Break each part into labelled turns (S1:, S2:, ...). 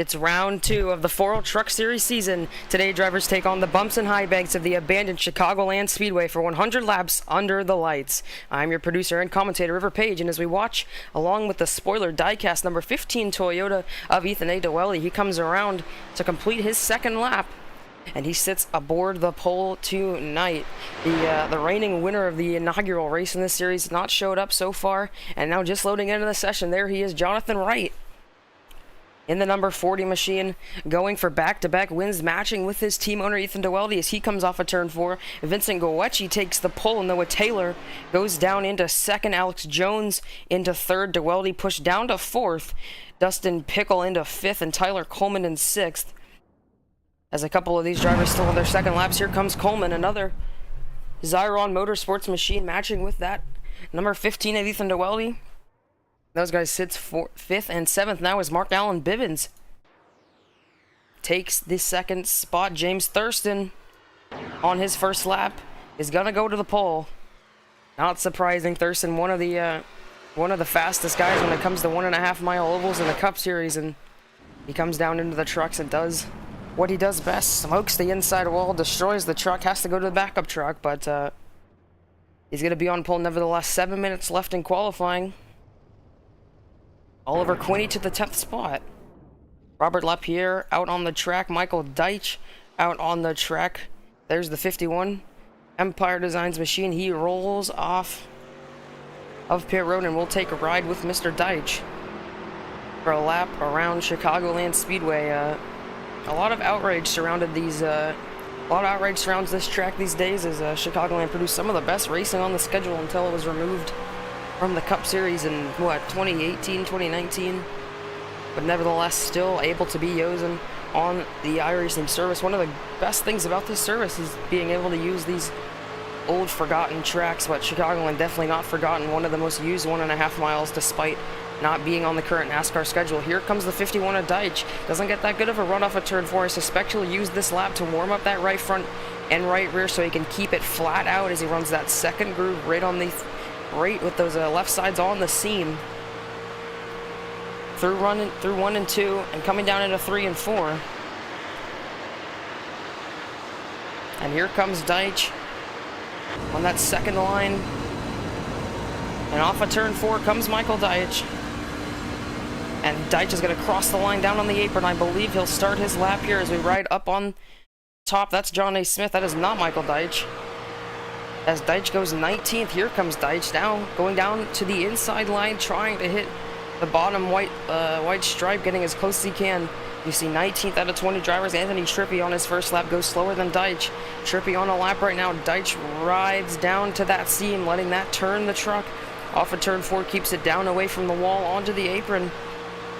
S1: It's round 2 of the FORL Truck Series season. Today, drivers take on the bumps and high banks of the abandoned Chicagoland Speedway for 100 laps under the lights. I'm your producer and commentator, River Page, and as we watch, along with the spoiler diecast number 15 Toyota of Ethan A. Dowelly, he comes around to complete his second lap, and he sits aboard the pole tonight. The reigning winner of the inaugural race in this series not showed up so far, and now just loading into the session, there he is, Jonathan Wright, in the number 40 machine, going for back-to-back wins, matching with his team owner Ethan Dowelly as he comes off of turn 4. Vincent Goetze takes the pole. Noah Taylor goes down into second. Alex Jones into third. Dowelly pushed down to fourth. Dustin Pickle into fifth, and Tyler Coleman in sixth. As a couple of these drivers still on their second laps, here comes Coleman, another Zyron Motorsports machine, matching with that number 15 of Ethan Dowelly. Those guys sits 5th and 7th now as Mark Allen Bivens takes the second spot. James Thurston on his first lap is gonna go to the pole. Not surprising, Thurston, one of the fastest guys when it comes to 1.5 mile ovals in the Cup Series, and he comes down into the trucks and does what he does best: smokes the inside wall, destroys the truck, has to go to the backup truck, but he's gonna be on pole nevertheless. 7 minutes left in qualifying. Oliver Quinney to the 10th spot. Robert Lapierre out on the track. Michael Deitch out on the track. There's the 51 Empire Designs machine. He rolls off of pit road, and we'll take a ride with Mr. Deitch for a lap around Chicagoland Speedway. A lot of outrage surrounded these. A lot of outrage surrounds this track these days, as Chicagoland produced some of the best racing on the schedule until it was removed from the Cup Series in, 2018, 2019, but nevertheless still able to be using on the iRacing service. One of the best things about this service is being able to use these old forgotten tracks, but Chicagoland definitely not forgotten. One of the most used 1.5 miles despite not being on the current NASCAR schedule. Here comes the 51 of Deitch. Doesn't get that good of a run off of turn 4. I suspect he'll use this lap to warm up that right front and right rear so he can keep it flat out as he runs that second groove right on the with those left sides on the seam through 1 and 2 and coming down into 3 and 4. And here comes Deitch on that second line, and off of turn 4 comes Michael Deitch, and Deitch is going to cross the line down on the apron. I believe he'll start his lap here as we ride up on top. That's John A. Smith. That is not Michael Deitch. As Deitch goes 19th, here comes Deitch now, going down to the inside line, trying to hit the bottom white stripe, getting as close as he can. You see 19th out of 20 drivers. Anthony Trippi on his first lap goes slower than Deitch. Trippi on a lap right now. Deitch rides down to that seam, letting that turn the truck. Off of turn 4, keeps it down away from the wall onto the apron.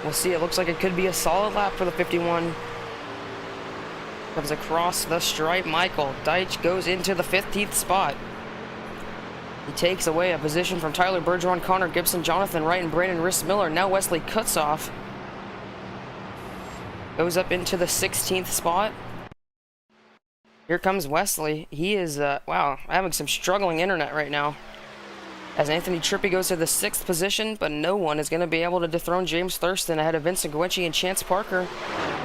S1: We'll see. It looks like it could be a solid lap for the 51. Comes across the stripe. Michael Deitch goes into the 15th spot. He takes away a position from Tyler Bergeron, Connor Gibson, Jonathan Wright, and Brandon Riss-Miller. Now Wesley Kutzoff goes up into the 16th spot. Here comes Wesley. He is, wow, having some struggling internet right now. As Anthony Trippi goes to the 6th position, but no one is going to be able to dethrone James Thurston ahead of Vincent Goetze and Chance Parker.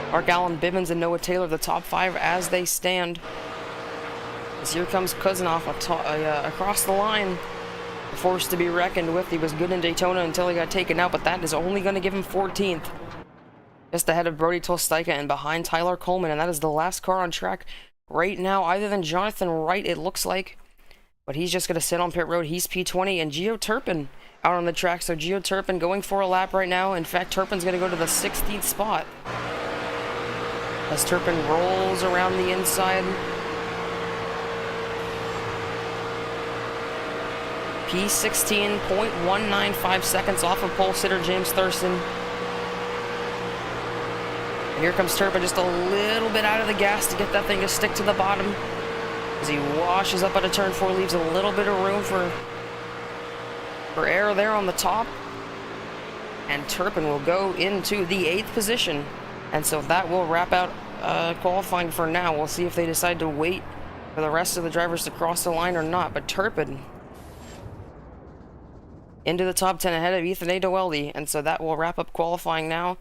S1: Mark Allen Bivens and Noah Taylor, the top 5 as they stand. As here comes Kuznoff across the line. A force to be reckoned with. He was good in Daytona until he got taken out, but that is only going to give him 14th. Just ahead of Brody Tolsteika and behind Tyler Coleman, and that is the last car on track right now, other than Jonathan Wright, it looks like. But he's just going to sit on pit road. He's P20, and Gio Turpin out on the track. So Gio Turpin going for a lap right now. In fact, Turpin's going to go to the 16th spot as Turpin rolls around the inside. P16, 0.195 seconds off of pole sitter James Thurston. And here comes Turpin, just a little bit out of the gas to get that thing to stick to the bottom. As he washes up out of turn 4, leaves a little bit of room for air there on the top. And Turpin will go into the 8th position. And so that will wrap out qualifying for now. We'll see if they decide to wait for the rest of the drivers to cross the line or not. But Turpin into the top 10 ahead of Ethan A. Dowelly, and so that will wrap up qualifying now.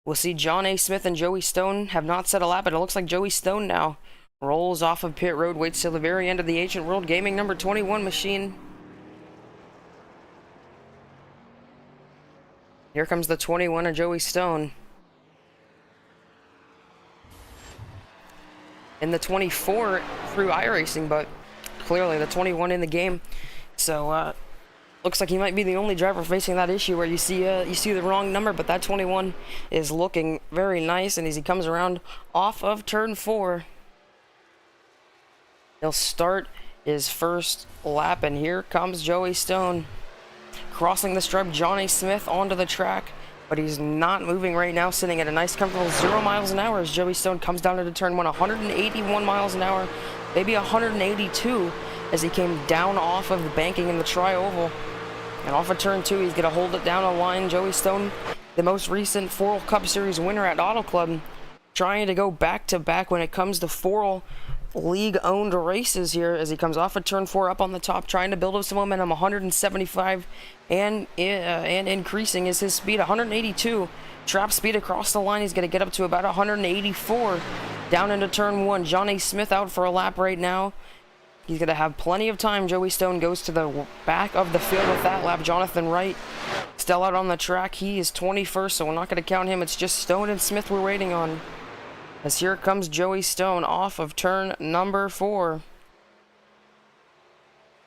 S1: We'll see John A. Smith and Joey Stone have not set a lap, but it looks like Joey Stone now rolls off of pit road, waits till the very end of the Ancient World Gaming number 21 machine. Here comes the 21 of Joey Stone. In the 24 through iRacing, but clearly the 21 in the game. So, looks like he might be the only driver facing that issue where you see the wrong number, but that 21 is looking very nice, and as he comes around off of turn 4, he'll start his first lap, and here comes Joey Stone. Crossing the stripe, Johnny Smith onto the track, but he's not moving right now, sitting at a nice comfortable 0 miles an hour as Joey Stone comes down into turn 1, 181 miles an hour, maybe 182 as he came down off of the banking in the tri-oval. And off of turn 2, he's going to hold it down a line. Joey Stone, the most recent FORL Cup Series winner at Auto Club, trying to go back-to-back when it comes to FORL League-owned races here as he comes off of turn 4 up on the top, trying to build up some momentum. 175 and increasing is his speed. 182 trap speed across the line. He's going to get up to about 184 down into turn 1. Johnny Smith out for a lap right now. He's going to have plenty of time. Joey Stone goes to the back of the field with that lap. Jonathan Wright still out on the track. He is 21st, so we're not going to count him. It's just Stone and Smith we're waiting on. As here comes Joey Stone off of turn number 4.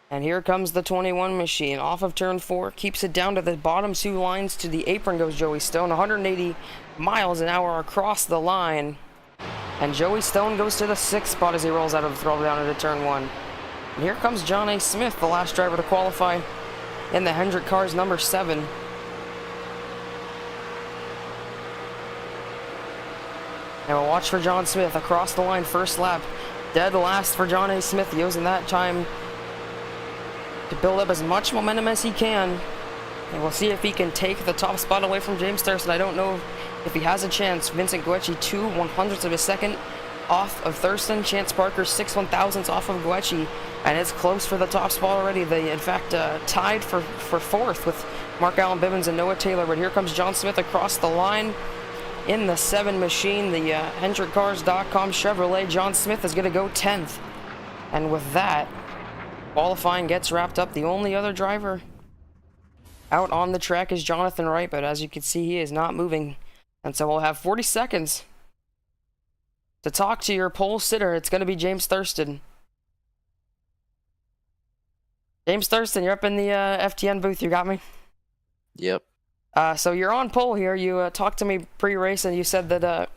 S1: And here comes the 21 machine off of turn 4. Keeps it down to the bottom 2 lines. To the apron goes Joey Stone. 180 miles an hour across the line. And Joey Stone goes to the 6th spot as he rolls out of the throttle down into turn 1. And here comes John A. Smith, the last driver to qualify in the Hendrick Cars number 7. And we'll watch for John Smith across the line, first lap. Dead last for John A. Smith, using that time to build up as much momentum as he can. And we'll see if he can take the top spot away from James Thurston. I don't know if he has a chance. Vincent Guecci, 2/100ths of a second off of Thurston. Chance Parker, 6/1000ths off of Guecci. And it's close for the top spot already. They, in fact, tied for 4th with Mark Allen Bibbins and Noah Taylor. But here comes John Smith across the line in the 7 machine, the HendrickCars.com Chevrolet. John Smith is going to go 10th. And with that, qualifying gets wrapped up. The only other driver out on the track is Jonathan Wright, but as you can see, he is not moving. And so we'll have 40 seconds to talk to your pole sitter. It's going to be James Thurston. James Thurston, you're up in the FTN booth. You got me?
S2: Yep.
S1: So you're on pole here. You talked to me pre-race, and you said that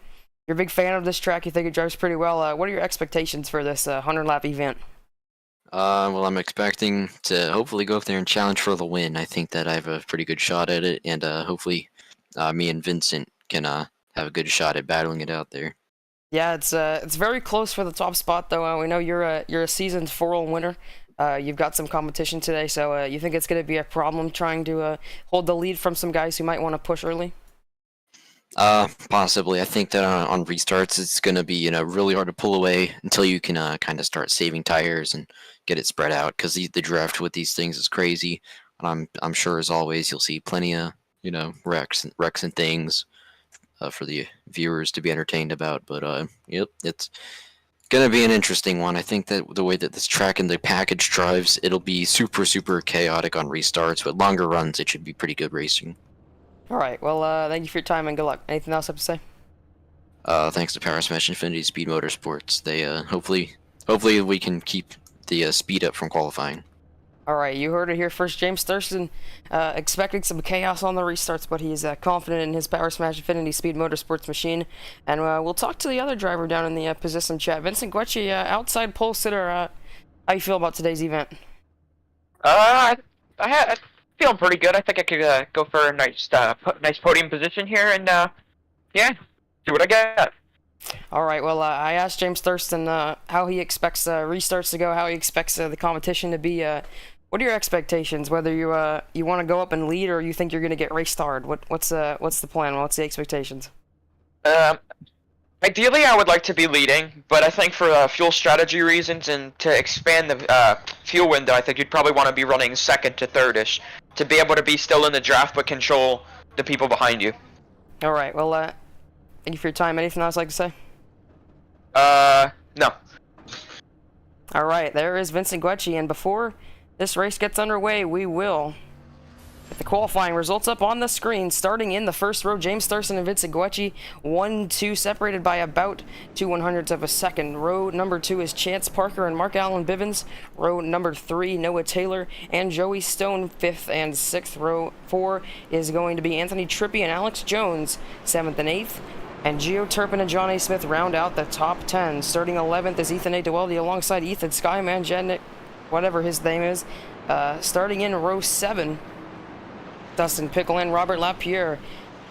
S1: you're a big fan of this track. You think it drives pretty well. What are your expectations for this 100-lap event?
S2: Well, I'm expecting to hopefully go up there and challenge for the win. I think that I have a pretty good shot at it, and hopefully me and Vincent can have a good shot at battling it out there. Yeah,
S1: it's very close for the top spot, though. We know you're a seasoned FORL winner. You've got some competition today, so you think it's going to be a problem trying to hold the lead from some guys who might want to push early?
S2: Possibly. I think that on restarts, it's going to be really hard to pull away until you can kind of start saving tires and get it spread out, because the draft with these things is crazy. And I'm sure, as always, you'll see plenty of wrecks and things for the viewers to be entertained about. But yep, it's gonna be an interesting one. I think that the way that this track and the package drives, it'll be super chaotic on restarts, but longer runs it should be pretty good racing.
S1: All right, well, thank you for your time and good luck. Anything else I have to say?
S2: Thanks to Power Smash Infinity Speed Motorsports. They hopefully we can keep the speed up from qualifying.
S1: All right, you heard it here first. James Thurston expecting some chaos on the restarts, but he's confident in his Power Smash Infinity Speed Motorsports machine. And we'll talk to the other driver down in the position chat. Vincent Guecci, outside pole sitter, how you feel about today's event?
S3: I feeling pretty good. I think I could go for a nice podium position here, and yeah, see what I get.
S1: All right, well, I asked James Thurston how he expects restarts to go, how he expects the competition to be. What are your expectations? Whether you want to go up and lead, or you think you're going to get race starred? What's the plan? What's the expectations?
S3: Ideally, I would like to be leading, but I think for fuel strategy reasons and to expand the fuel window, I think you'd probably want to be running second to third-ish to be able to be still in the draft but control the people behind you.
S1: All right, well, Thank you for your time. Anything else I'd like to say?
S3: No.
S1: All right, there is Vincent Guecci, and before this race gets underway, we will get the qualifying results up on the screen. Starting in the first row, James Thurston and Vincent Guecci, 1-2, separated by about 2/100ths of a second. Row number 2 is Chance Parker and Mark Allen Bivens. Row number 3, Noah Taylor and Joey Stone, 5th and 6th. Row 4 is going to be Anthony Trippi and Alex Jones, 7th and 8th. And Gio Turpin and John A. Smith round out the top 10. Starting 11th is Ethan A. DeWeldy alongside Ethan Skyman Jednick, whatever his name is. Starting in row 7, Dustin Pickle and Robert Lapierre.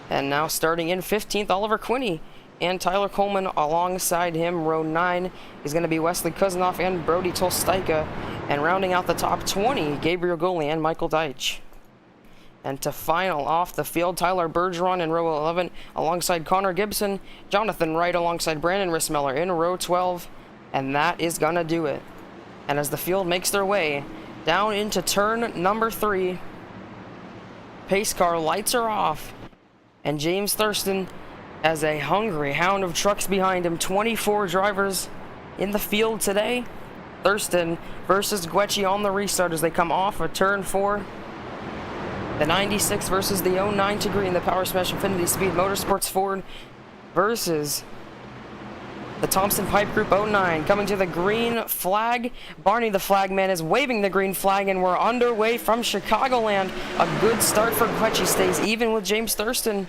S1: And now starting in 15th, Oliver Quinney and Tyler Coleman alongside him. Row 9 is going to be Wesley Kuznoff and Brody Tolstaika. And rounding out the top 20, Gabriel Gulli and Michael Deitch. And to final off the field, Tyler Bergeron in row 11 alongside Connor Gibson, Jonathan Wright alongside Brandon Rissmiller in row 12, and that is gonna do it. And as the field makes their way down into turn number 3, pace car lights are off, and James Thurston has a hungry hound of trucks behind him. 24 drivers in the field today. Thurston versus Guecci on the restart as they come off of turn 4. The 96 versus the 09 to green, the Power Smash Infinity Speed Motorsports Ford versus the Thompson Pipe Group 09. Coming to the green flag. Barney the flagman is waving the green flag, and we're underway from Chicagoland. A good start for Guecci, stays even with James Thurston.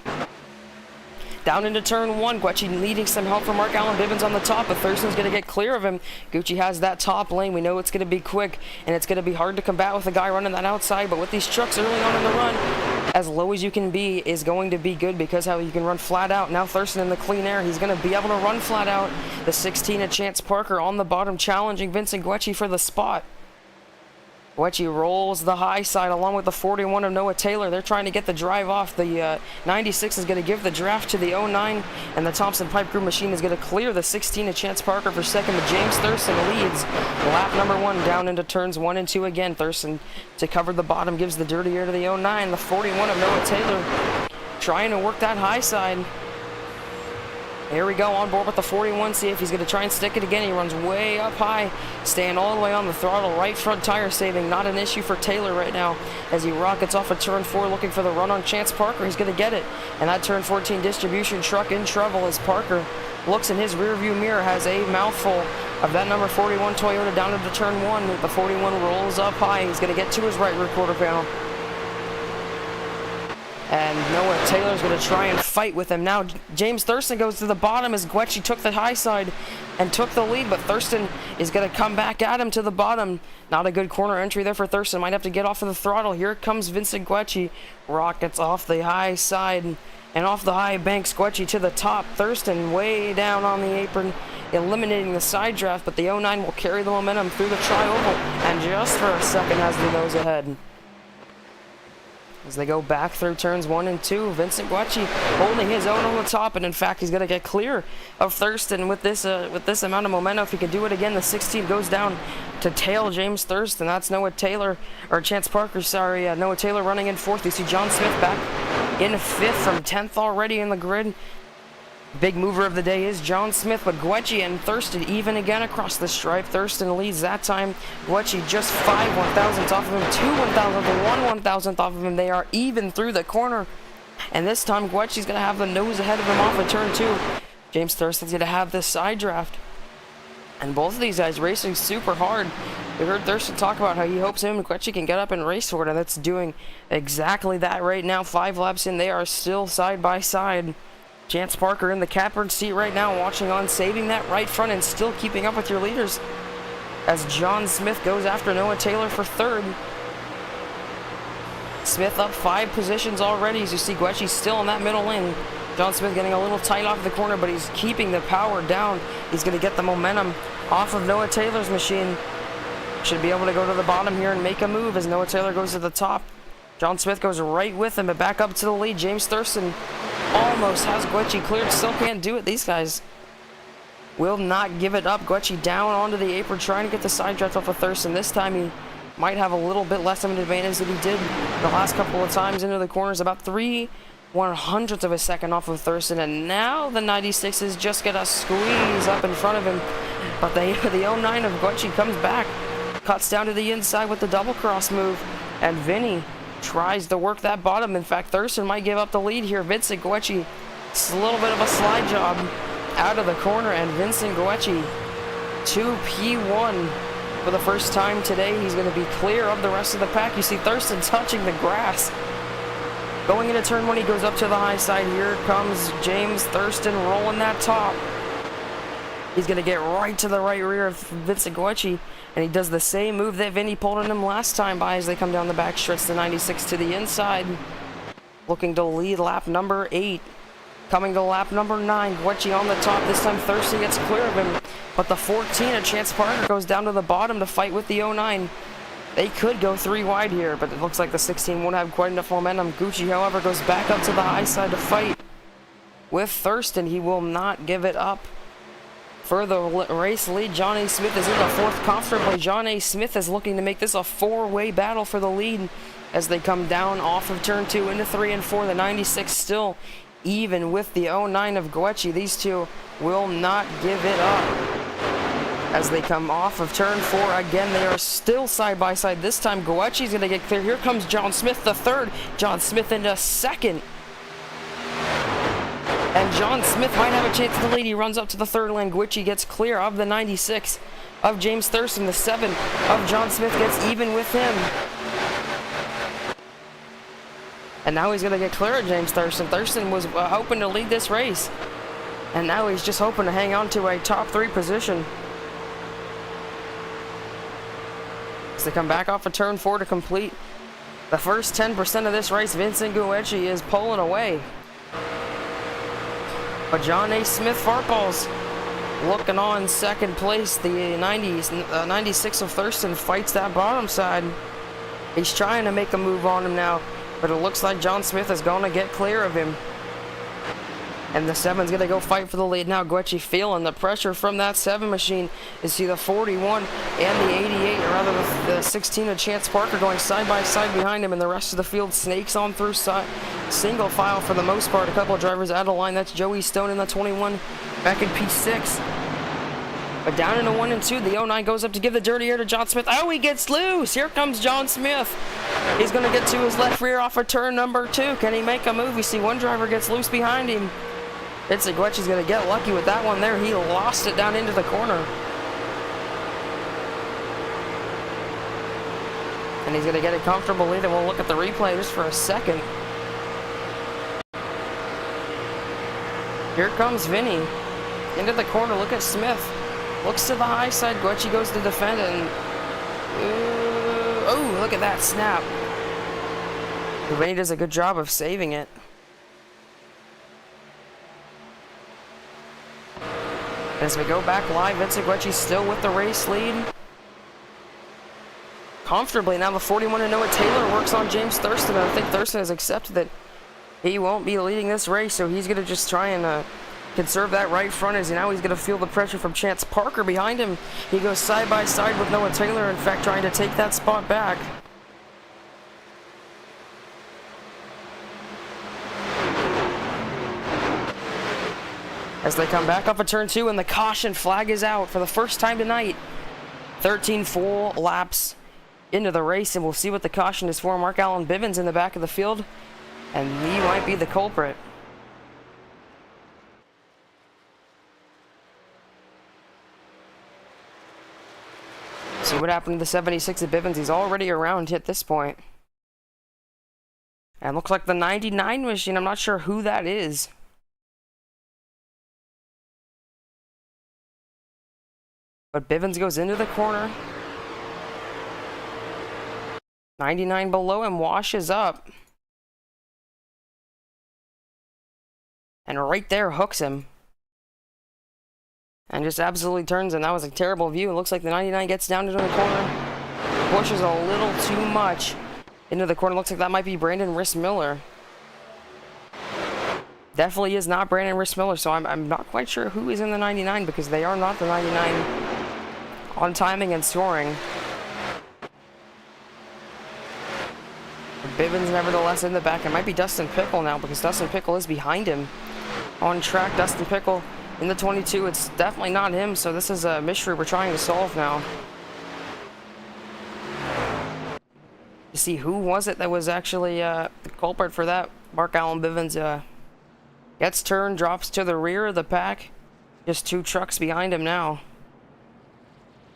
S1: Down into turn 1, Guecci needing some help from Mark Allen Bivens on the top, but Thurston's going to get clear of him. Gucci has that top lane. We know it's going to be quick, and it's going to be hard to combat with a guy running that outside, but with these trucks early on in the run, as low as you can be is going to be good because how you can run flat out. Now Thurston in the clean air, he's going to be able to run flat out. The 16 of Chance Parker on the bottom challenging Vincent Guecci for the spot. Guecci rolls the high side along with the 41 of Noah Taylor. They're trying to get the drive off. The 96 is going to give the draft to the 09, and the Thompson Pipe Crew machine is going to clear the 16 of Chance Parker for second, but James Thurston leads lap number 1 down into turns 1 and 2 again. Thurston to cover the bottom gives the dirty air to the 09. The 41 of Noah Taylor trying to work that high side. Here we go, on board with the 41, see if he's going to try and stick it again. He runs way up high, staying all the way on the throttle. Right front tire saving, not an issue for Taylor right now as he rockets off of turn 4 looking for the run on Chance Parker. He's going to get it, and that turn 14 distribution truck in trouble as Parker looks in his rearview mirror, has a mouthful of that number 41 Toyota down into turn 1. The 41 rolls up high. He's going to get to his right rear quarter panel. And Noah Taylor's going to try and fight with him. Now James Thurston goes to the bottom as Guecci took the high side and took the lead, but Thurston is going to come back at him to the bottom. Not a good corner entry there for Thurston. Might have to get off of the throttle. Here comes Vincent Guecci. Rockets off the high side and off the high banks. Guecci to the top. Thurston way down on the apron, eliminating the side draft, but the 09 will carry the momentum through the tri-oval and just for a second has the nose ahead. As they go back through turns 1 and 2, Vincent Guecci holding his own on the top, and in fact he's going to get clear of Thurston with this amount of momentum. If he can do it again, the 16 goes down to tail James Thurston. That's Noah Taylor, or Chance Parker, sorry. Noah Taylor running in 4th. You see John Smith back in 5th from 10th already in the grid. Big mover of the day is John Smith, but Guecci and Thurston even again across the stripe. Thurston leads that time. Guecci just 5 1,000ths off of him, 2 1,000ths, 1 1,000th off of him. They are even through the corner. And this time Guecci's going to have the nose ahead of him off of turn 2. James Thurston's going to have this side draft. And both of these guys racing super hard. We heard Thurston talk about how he hopes him and Guecci can get up and race for it, and that's doing exactly that right now. 5 laps in, they are still side by side. Chance Parker in the catbird seat right now, watching on, saving that right front and still keeping up with your leaders as John Smith goes after Noah Taylor for 3rd. Smith up 5 positions already as you see Guecci still in that middle lane. John Smith getting a little tight off the corner, but he's keeping the power down. He's going to get the momentum off of Noah Taylor's machine. Should be able to go to the bottom here and make a move as Noah Taylor goes to the top. John Smith goes right with him, but back up to the lead. James Thurston almost has Guecci cleared, still can't do it. These guys will not give it up. Guecci down onto the apron, trying to get the side draft off of Thurston. This time he might have a little bit less of an advantage than he did the last couple of times into the corners. About 3 1/100th of a second off of Thurston, and now the 96 is just gonna squeeze up in front of him, but the 09 of Gucci comes back, cuts down to the inside with the double cross move, and Vinny tries to work that bottom. In fact, Thurston might give up the lead here. Vincent Gucci, it's a little bit of a slide job out of the corner, and Vincent Gucci 2P1 for the first time today. He's going to be clear of the rest of the pack. You see Thurston touching the grass. Going into turn 1, he goes up to the high side. Here comes James Thurston rolling that top. He's going to get right to the right rear of Vincent Gucci, and he does the same move that Vinny pulled on him last time by as they come down the back stretch. The 96 to the inside, looking to lead lap number 8. Coming to lap number 9, Gucci on the top. This time Thurston gets clear of him, but the 14, a Chance Parker, goes down to the bottom to fight with the 09. They could go 3 wide here, but it looks like the 16 won't have quite enough momentum. Gucci, however, goes back up to the high side to fight with Thurston. He will not give it up. For the race lead, John A. Smith is in the 4th comfortably. John A. Smith is looking to make this a 4-way battle for the lead as they come down off of turn 2 into 3 and 4. The 96 still even with the 09 of Gucci. These two will not give it up as they come off of turn 4. Again, they are still side by side. This time Gucci's going to get clear. Here comes John Smith, the 3rd. John Smith into 2nd. And John Smith might have a chance to the lead. He runs up to the 3rd lane. Gucci gets clear of the 96 of James Thurston. The 7 of John Smith gets even with him. And now he's going to get clear of James Thurston. Thurston was hoping to lead this race, and now he's just hoping to hang on to a top 3 position. As they come back off of turn 4 to complete the first 10% of this race, Vincent Gucci is pulling away. But John A. Smith Fartballs looking on 2nd place. The 96 of Thurston fights that bottom side. He's trying to make a move on him now, but it looks like John Smith is going to get clear of him. And the 7's going to go fight for the lead now. Gucci feeling the pressure from that 7 machine. You see the 41 and the 88, or rather the 16 of Chance Parker going side by side behind him, and the rest of the field snakes on through single file for the most part. A couple of drivers out of line. That's Joey Stone in the 21 back in P6. But down into 1 and 2, the 09 goes up to give the dirty air to John Smith. Oh, he gets loose. Here comes John Smith. He's going to get to his left rear off of turn number 2. Can he make a move? You see one driver gets loose behind him. Vincent Gucci's going to get lucky with that one there. He lost it down into the corner. And he's going to get a comfortable lead, and we'll look at the replay just for a second. Here comes Vinny. Into the corner, look at Smith. Looks to the high side, Gucci goes to defend, and oh, look at that snap. Vinny does a good job of saving it. As we go back live, Vincent Gucci still with the race lead. Comfortably, now the 41 of Noah Taylor works on James Thurston. I think Thurston has accepted that he won't be leading this race, so he's going to just try and conserve that right front, as now he's going to feel the pressure from Chance Parker behind him. He goes side by side with Noah Taylor, in fact trying to take that spot back. As they come back off of turn 2, and the caution flag is out for the first time tonight. 13 full laps into the race, and we'll see what the caution is for. Mark Allen Bivens in the back of the field, and he might be the culprit. See what happened to the 76 of Bivens. He's already around at this point. And looks like the 99 machine. I'm not sure who that is. But Bivens goes into the corner. 99 below him washes up. And right there hooks him. And just absolutely turns him. That was a terrible view. It looks like the 99 gets down into the corner. Pushes a little too much into the corner. Looks like that might be Brandon Riss-Miller. Definitely is not Brandon Riss-Miller, so I'm not quite sure who is in the 99, because they are not the 99 on timing and scoring. Bivens nevertheless in the back. It might be Dustin Pickle now because Dustin Pickle is behind him on track. Dustin Pickle in the 22. It's definitely not him, so this is a mystery we're trying to solve now. To see who was it that was actually the culprit for that. Mark Allen Bivens gets turned, drops to the rear of the pack. Just 2 trucks behind him now.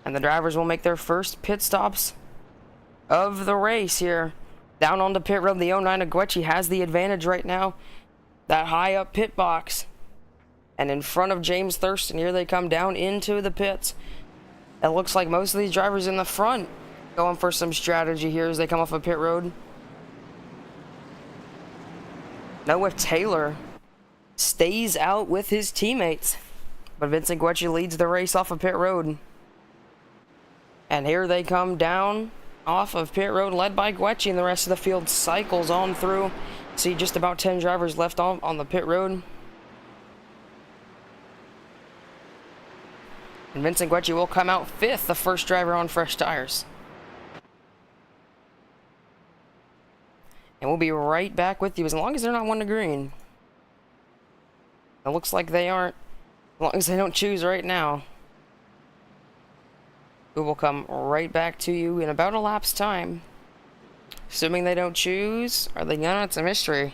S1: And the drivers will make their first pit stops of the race here. Down on the pit road, the 09 Aguechi has the advantage right now. That high up pit box. And in front of James Thurston, here they come down into the pits. It looks like most of these drivers in the front going for some strategy here as they come off a pit road. Noah Taylor stays out with his teammates. But Vincent Guecci leads the race off of pit road. And here they come down off of pit road, led by Guecci, and the rest of the field cycles on through. See just about 10 drivers left on the pit road. And Vincent Guecci will come out 5th, the first driver on fresh tires. And we'll be right back with you as long as they're not one to green. It looks like they aren't, as long as they don't choose right now. We will come right back to you in about a lap's time. Assuming they don't choose. Are they gonna? It's a mystery.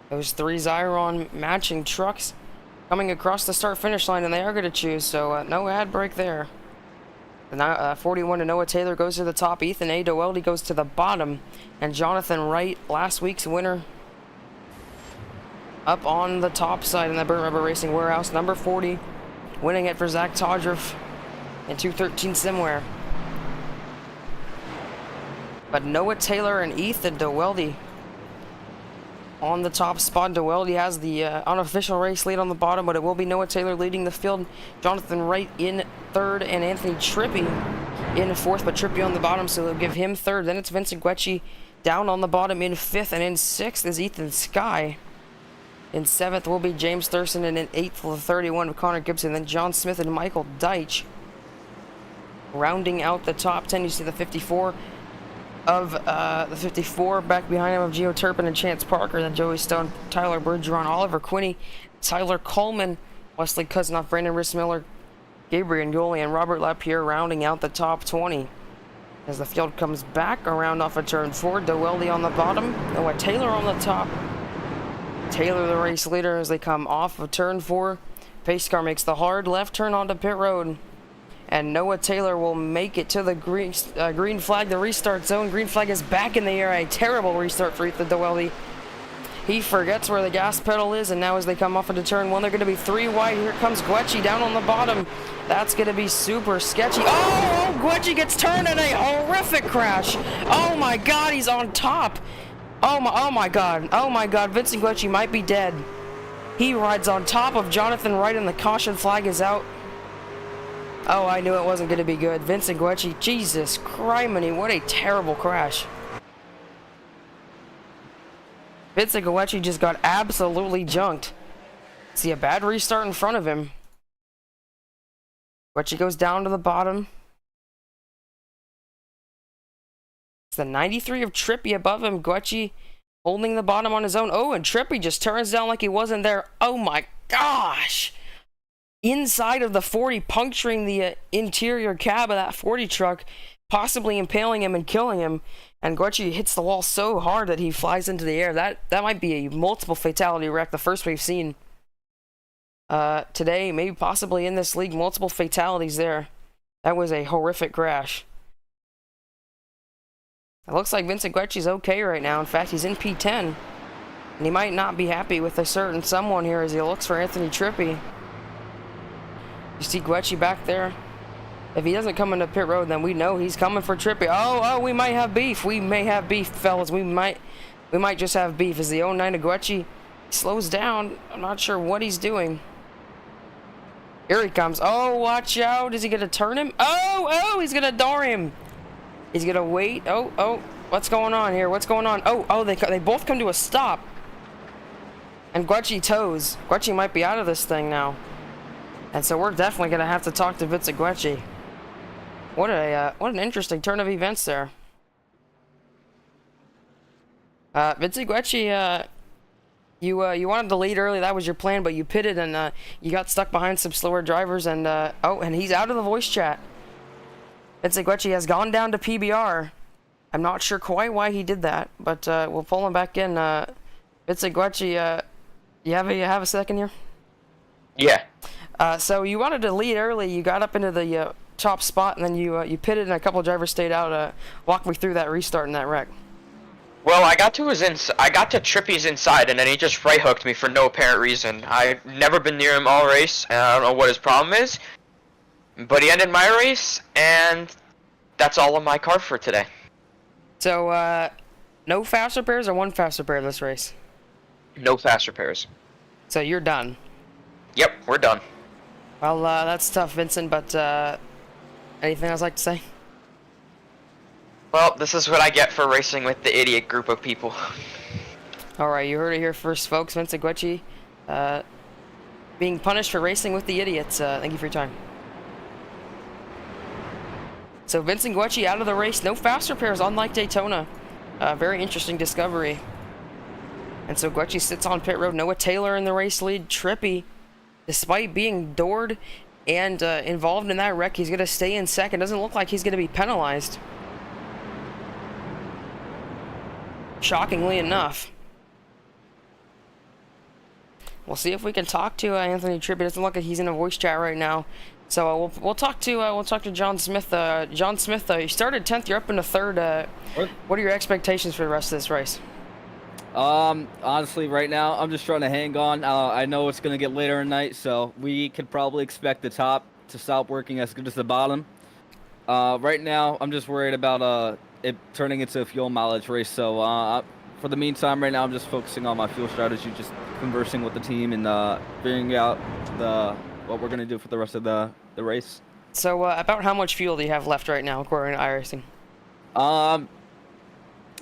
S1: Those 3 Zyron matching trucks coming across the start-finish line, and they are going to choose, so no ad break there. The 41 to Noah Taylor goes to the top. Ethan A. Doelty goes to the bottom. And Jonathan Wright, last week's winner, up on the top side in the Burnt Rubber Racing Warehouse. Number 40, winning it for Zach Todriff in 213 Simware. But Noah Taylor and Ethan Doelty on the top spot. Doelty has the unofficial race lead on the bottom, but it will be Noah Taylor leading the field. Jonathan Wright in 3rd, and Anthony Trippi in 4th, but Trippi on the bottom, so they'll give him 3rd. Then it's Vincent Guecci down on the bottom in 5th, and in 6th is Ethan Skye. In 7th will be James Thurston, and in 8th the 31 of Connor Gibson. Then John Smith and Michael Deitch rounding out the top 10. You see the 54 of the 54 back behind him of Gio Turpin and Chance Parker. Then Joey Stone, Tyler Bergeron, Oliver Quinney, Tyler Coleman, Wesley Kuznoff, Brandon Rissmiller, Gabriel Yoli, and Robert Lapierre rounding out the top 20. As the field comes back around off of turn 4, Doelty on the bottom, Noah Taylor on the top. Taylor the race leader as they come off of turn 4. Pace car makes the hard left turn onto pit road. And Noah Taylor will make it to the green flag, the restart zone. Green flag is back in the air. A terrible restart for Ethan Doelty. He forgets where the gas pedal is, and now as they come off into turn 1, they're going to be 3 wide. Here comes Guecci down on the bottom. That's going to be super sketchy. Oh, Guecci gets turned in a horrific crash. Oh my God, he's on top. Oh my God. Oh my God, Vincent Guecci might be dead. He rides on top of Jonathan Wright, and the caution flag is out. Oh, I knew it wasn't going to be good. Vincent Guecci, Jesus criminy, what a terrible crash. Vincent Guecci just got absolutely junked. See a bad restart in front of him. Guecci goes down to the bottom. It's the 93 of Trippi above him. Guecci holding the bottom on his own. Oh, and Trippi just turns down like he wasn't there. Oh my gosh. Inside of the 40, puncturing the interior cab of that 40 truck, possibly impaling him and killing him. And Guecci hits the wall so hard that he flies into the air. That might be a multiple fatality wreck, the first we've seen today, maybe possibly in this league. Multiple fatalities there. That was a horrific crash. It looks like Vincent Guecci's okay right now. In fact, he's in P10. And he might not be happy with a certain someone here as he looks for Anthony Trippi. You see Guecci back there. If he doesn't come into pit road, then we know he's coming for Trippi. Oh, we might have beef. We may have beef, fellas. We might just have beef. As the 09 of Guecci slows down, I'm not sure what he's doing. Here he comes. Oh, watch out. Is he going to turn him? Oh, he's going to door him. He's going to wait. Oh, what's going on here? What's going on? Oh, they both come to a stop. And Guecci tows. Guecci might be out of this thing now. And so we're definitely going to have to talk to Vincent Guecci. What an interesting turn of events there. Vince Guecci, you wanted to lead early. That was your plan, but you pitted and you got stuck behind some slower drivers. And and he's out of the voice chat. Vince Guecci has gone down to PBR. I'm not sure quite why he did that, but we'll pull him back in. Vince Guecci, you have a second here?
S3: Yeah.
S1: So you wanted to lead early. You got up into the top spot, and then you pitted, and a couple of drivers stayed out. Walk me through that restart and that wreck.
S3: Well, I got to Trippy's inside, and then he just right hooked me for no apparent reason. I've never been near him all race, and I don't know what his problem is. But he ended my race, and that's all on my car for today.
S1: So, no fast repairs or one fast repair this race?
S3: No fast repairs.
S1: So you're done?
S3: Yep, we're done.
S1: Well, that's tough, Vincent, but anything else like to say?
S3: Well, this is what I get for racing with the idiot group of people.
S1: Alright, you heard it here first, folks. Vincent Guecci being punished for racing with the idiots. Thank you for your time. So Vincent Guecci out of the race. No fast repairs, unlike Daytona. Very interesting discovery. And so Guecci sits on pit road. Noah Taylor in the race lead. Trippy, despite being doored and involved in that wreck, he's going to stay in second. Doesn't look like he's going to be penalized. Shockingly enough. We'll see if we can talk to Anthony Trippy. Doesn't look like he's in a voice chat right now. So we'll talk to John Smith. John Smith, you started 10th. You're up into 3rd. What are your expectations for the rest of this race?
S4: Honestly, right now I'm just trying to hang on. I know it's gonna get later at night, so we could probably expect the top to stop working as good as the bottom. Right now I'm just worried about it turning into a fuel mileage race. So for the meantime, right now I'm just focusing on my fuel strategy, just conversing with the team and figuring out what we're gonna do for the rest of the race.
S1: So about how much fuel do you have left right now, according to iRacing?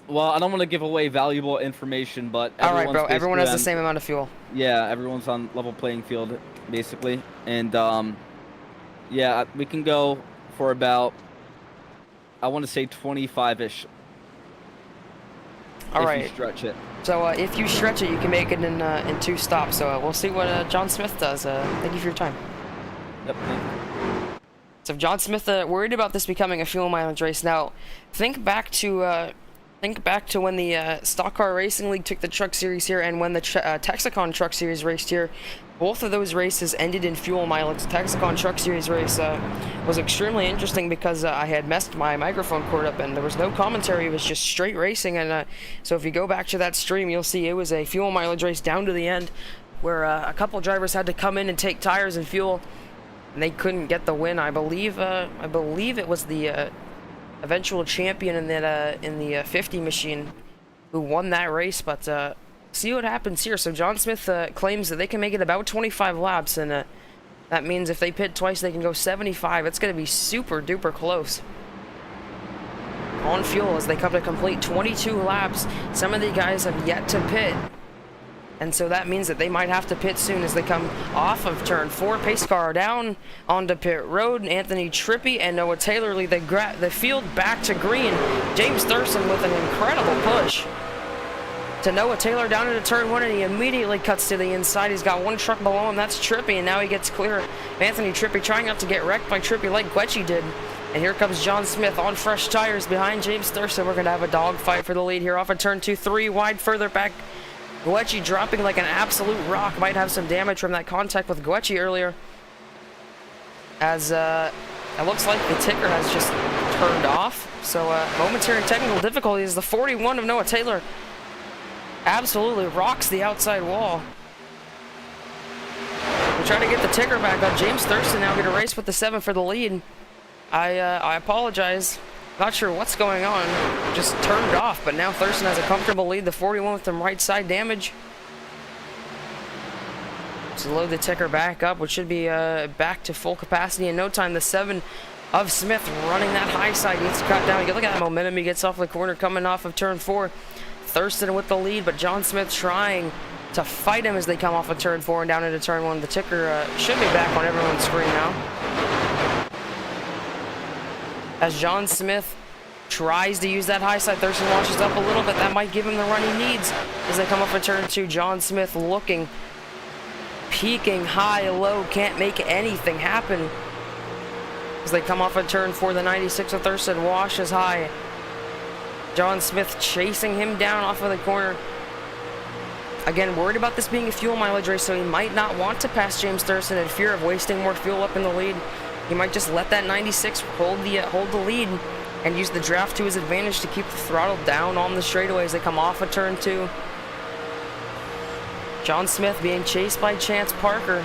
S4: Well, I don't want to give away valuable information, but
S1: all right, bro. Everyone has the same amount of fuel.
S4: Yeah, everyone's on level playing field, basically, and yeah, we can go for about, I want to say 25-ish.
S1: All right.
S4: If you stretch it.
S1: So if you stretch it, you can make it in 2 stops. So we'll see what John Smith does. Thank you for your time.
S4: Yep. Thank you.
S1: So John Smith worried about this becoming a fuel mileage race. Now, think back to when the Stock Car Racing League took the Truck Series here, and when the Texaco Truck Series raced here. Both of those races ended in fuel mileage. The Texaco Truck Series race was extremely interesting because I had messed my microphone cord up and there was no commentary. It was just straight racing. And so if you go back to that stream, you'll see it was a fuel mileage race down to the end where a couple drivers had to come in and take tires and fuel, and they couldn't get the win. I believe it was the eventual champion in the 50 machine who won that race, but see what happens here. So John Smith claims that they can make it about 25 laps, and that means if they pit twice, they can go 75. It's going to be super duper close on fuel as they come to complete 22 laps. Some of the guys have yet to pit, and so that means that they might have to pit soon as they come off of turn 4. Pace car down onto pit road. Anthony Trippy and Noah Taylor lead the field back to green. James Thurston with an incredible push to Noah Taylor down into turn 1, and he immediately cuts to the inside. He's got one truck below him. That's Trippy, and now he gets clear. Anthony Trippy trying not to get wrecked by Trippy like Guecci did. And here comes John Smith on fresh tires behind James Thurston. We're going to have a dogfight for the lead here off of turn 2. 3 wide further back. Guecci dropping like an absolute rock. Might have some damage from that contact with Guecci earlier, as it looks like the ticker has just turned off. So momentary technical difficulties. The 41 of Noah Taylor absolutely rocks the outside wall. We try to get the ticker back up. James Thurston now going to race with the 7 for the lead. I apologize. Not sure what's going on. Just turned off, but now Thurston has a comfortable lead. The 41 with some right side damage. So load the ticker back up, which should be back to full capacity in no time. The 7 of Smith running that high side needs to cut down. You look at that momentum he gets off the corner coming off of turn 4. Thurston with the lead, but John Smith trying to fight him as they come off of turn 4 and down into turn 1. The ticker should be back on everyone's screen now, as John Smith tries to use that high side. Thurston launches up a little bit. That might give him the run he needs as they come up for turn 2. John Smith looking, peaking high, low, can't make anything happen. As they come off of turn 4, the 96 of Thurston washes high. John Smith chasing him down off of the corner. Again, worried about this being a fuel mileage race, so he might not want to pass James Thurston in fear of wasting more fuel up in the lead. He might just let that 96 hold the lead and use the draft to his advantage to keep the throttle down on the straightaway as they come off of turn 2. John Smith being chased by Chance Parker.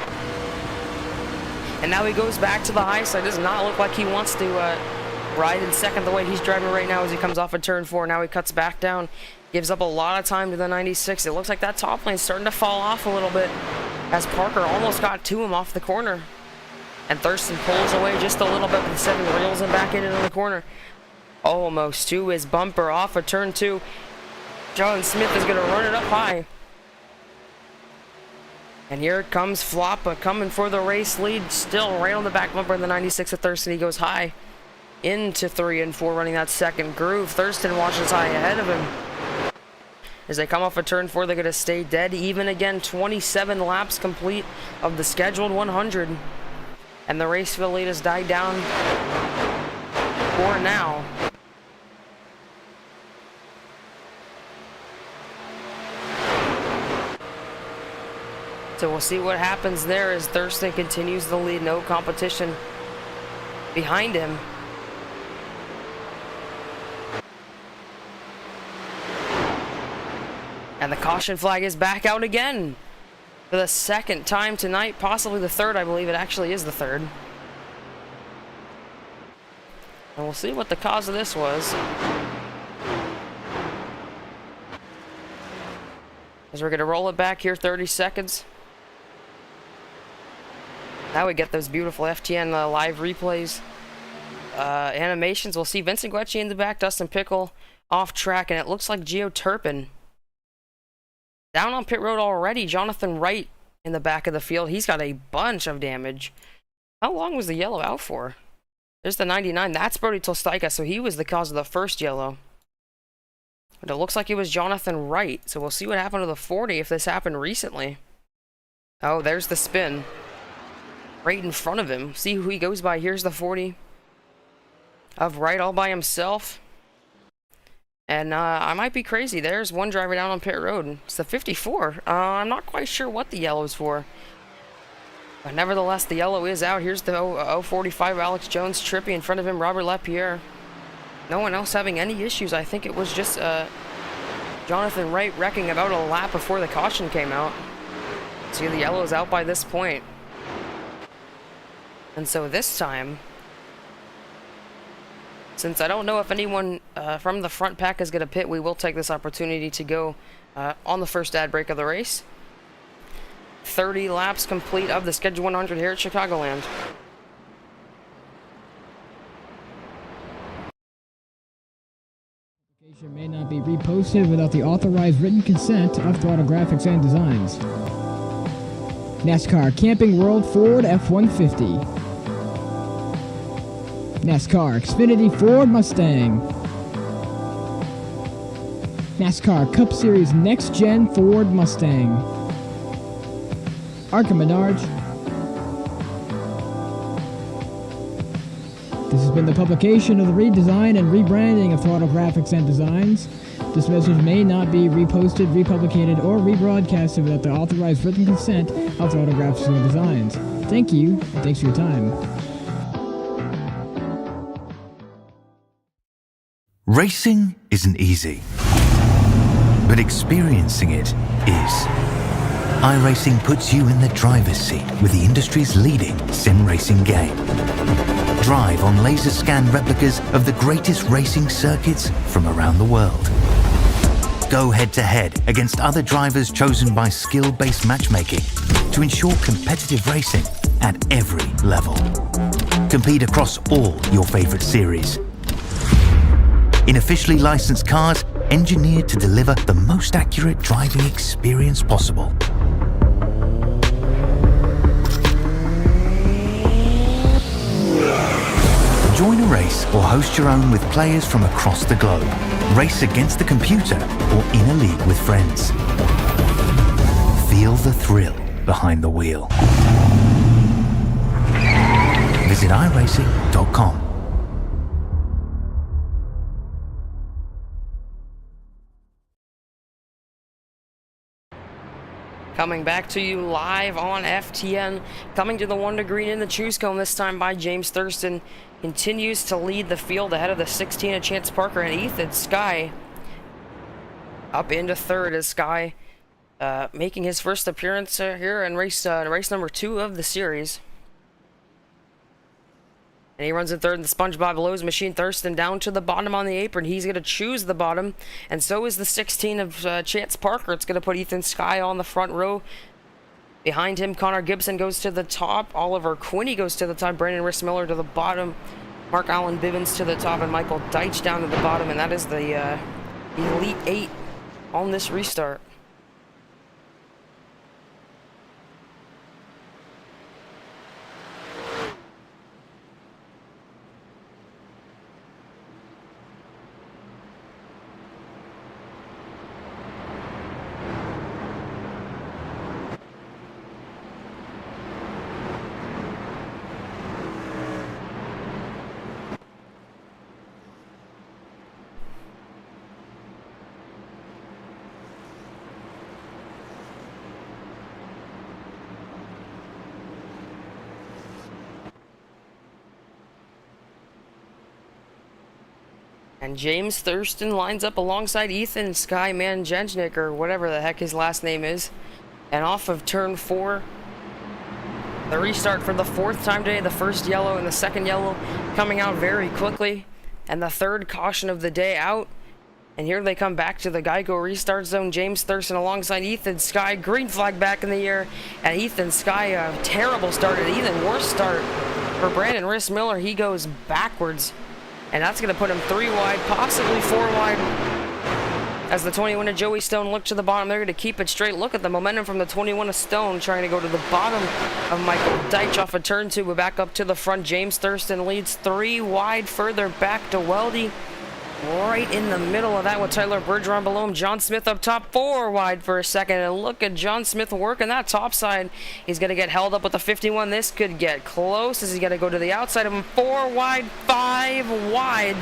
S1: And now he goes back to the high side. Does not look like he wants to ride in second the way he's driving right now as he comes off of turn 4. Now he cuts back down, gives up a lot of time to the 96. It looks like that top lane's starting to fall off a little bit as Parker almost got to him off the corner. And Thurston pulls away just a little bit, but the 7 reels him back into the corner. Almost to his bumper off of turn 2. John Smith is going to run it up high. And here comes Floppa coming for the race lead, still right on the back bumper in the 96 of Thurston. He goes high into 3 and 4, running that second groove. Thurston watches high ahead of him. As they come off of turn 4, they're going to stay dead even again. 27 laps complete of the scheduled 100. And the race field lead has died down for now. So we'll see what happens there as Thurston continues the lead. No competition behind him. And the caution flag is back out again for the second time tonight, possibly the third. I believe it actually is the third. And we'll see what the cause of this was. As we're going to roll it back here, 30 seconds. Now we get those beautiful FTN live replays. Animations. We'll see Vincent Guecci in the back, Dustin Pickle off track, and it looks like Gio Turpin down on pit road already. Jonathan Wright in the back of the field. He's got a bunch of damage. How long was the yellow out for? There's the 99. That's Brody Tolstaika, so he was the cause of the first yellow. But it looks like it was Jonathan Wright. So we'll see what happened to the 40 if this happened recently. Oh, there's the spin. Right in front of him. See who he goes by. Here's the 40 of Wright all by himself. And I might be crazy. There's one driver down on pit road. It's the 54. I'm not quite sure what the yellow is for. But nevertheless, the yellow is out. Here's the 045 Alex Jones. Trippy in front of him, Robert Lapierre. No one else having any issues. I think it was just Jonathan Wright wrecking about a lap before the caution came out. See, the yellow is out by this point. And so this time, since I don't know if anyone from the front pack is going to pit, we will take this opportunity to go on the first ad break of the race. 30 laps complete of the Schedule 100 here at Chicagoland.
S5: Application may not be reposted without the authorized written consent of Throttle Graphics and Designs. NASCAR Camping World Ford F-150. NASCAR Xfinity Ford Mustang. NASCAR Cup Series Next-Gen Ford Mustang. Arca Menards. This has been the publication of the redesign and rebranding of Throttle Graphics and Designs. This message may not be reposted, republicated, or rebroadcasted without the authorized written consent of Throttle Graphics and Designs. Thank you, and thanks for your time.
S6: Racing isn't easy, but experiencing it is. iRacing puts you in the driver's seat with the industry's leading sim racing game. Drive on laser scan replicas of the greatest racing circuits from around the world. Go head-to-head against other drivers chosen by skill-based matchmaking to ensure competitive racing at every level. Compete across all your favorite series. In officially licensed cars, engineered to deliver the most accurate driving experience possible. Join a race or host your own with players from across the globe. Race against the computer or in a league with friends. Feel the thrill behind the wheel. Visit iRacing.com.
S1: Coming back to you live on FTN, coming to the 1 to green in the choose cone, this time by James Thurston. Continues to lead the field ahead of the 16 of Chance Parker and Ethan Skye. Up into third as Skye making his first appearance here in race number 2 of the series. And he runs in third in the SpongeBob Lowe's machine. Thurston down to the bottom on the apron. He's going to choose the bottom. And so is the 16 of Chance Parker. It's going to put Ethan Skye on the front row. Behind him, Connor Gibson goes to the top. Oliver Quinney goes to the top. Brandon Rissmiller to the bottom. Mark Allen Bivens to the top. And Michael Deitch down to the bottom. And that is the Elite 8 on this restart. And James Thurston lines up alongside Ethan Skye Manjensnik, or whatever the heck his last name is. And off of turn 4, the restart for the 4th time today. The first yellow and the second yellow coming out very quickly. And the third caution of the day out. And here they come back to the Geico restart zone. James Thurston alongside Ethan Skye. Green flag back in the air. And Ethan Skye, a terrible start, an even worse start for Brandon Rissmiller. He goes backwards. And that's going to put him 3 wide, possibly 4 wide. As the 21 of Joey Stone look to the bottom, they're going to keep it straight. Look at the momentum from the 21 of Stone, trying to go to the bottom of Michael Deitch off of turn 2, but back up to the front. James Thurston leads 3 wide, further back to Weldy. Right in the middle of that with Tyler Bergeron below him. John Smith up top, 4 wide for a second. And look at John Smith working that top side. He's going to get held up with the 51. This could get close as he's going to go to the outside of him. 4 wide, 5 wide.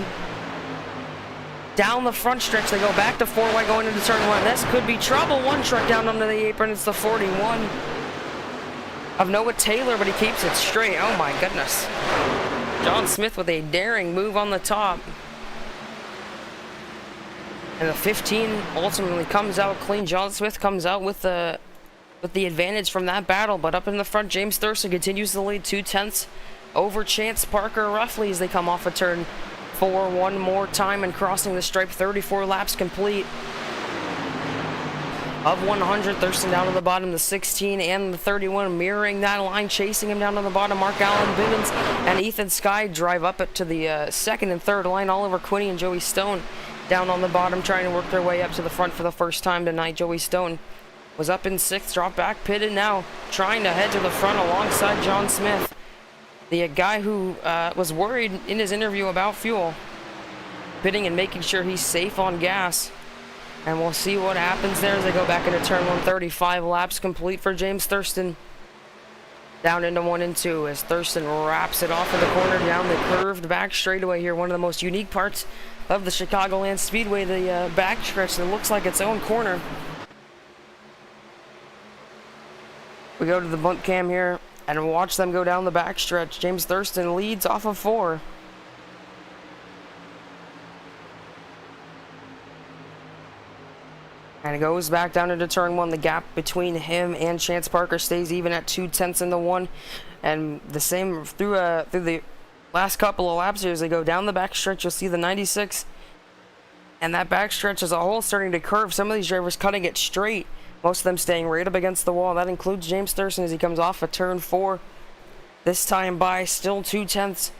S1: Down the front stretch, they go back to 4 wide going into turn 1. This could be trouble. One truck down under the apron. It's the 41 of Noah Taylor, but he keeps it straight. Oh my goodness. John Smith with a daring move on the top. And the 15 ultimately comes out clean. John Smith comes out with the advantage from that battle. But up in the front, James Thurston continues to lead 2/10 over Chance Parker roughly as they come off a turn 4 one more time and crossing the stripe. 34 laps complete. Of 100, Thurston down to the bottom. The 16 and the 31 mirroring that line, chasing him down to the bottom. Mark Allen Bivens and Ethan Skye drive up it to the second and third line. Oliver Quinney and Joey Stone down on the bottom, trying to work their way up to the front for the first time tonight. Joey Stone was up in 6th, dropped back, pitted now, trying to head to the front alongside John Smith. The guy who was worried in his interview about fuel, pitting and making sure he's safe on gas. And we'll see what happens there as they go back into turn 135 laps complete for James Thurston. Down into 1 and 2 as Thurston wraps it off of the corner down the curved back straightaway here. One of the most unique parts of the Chicagoland Speedway, the backstretch that looks like its own corner. We go to the bunt cam here and watch them go down the backstretch. James Thurston leads off of 4. And it goes back down into turn 1. The gap between him and Chance Parker stays even at 2/10 in the 1. And the same through the last couple of laps here as they go down the backstretch. You'll see the 96 and that backstretch as a whole starting to curve. Some of these drivers cutting it straight, most of them staying right up against the wall. That includes James Thurston as he comes off of turn 4. This time by still 2/10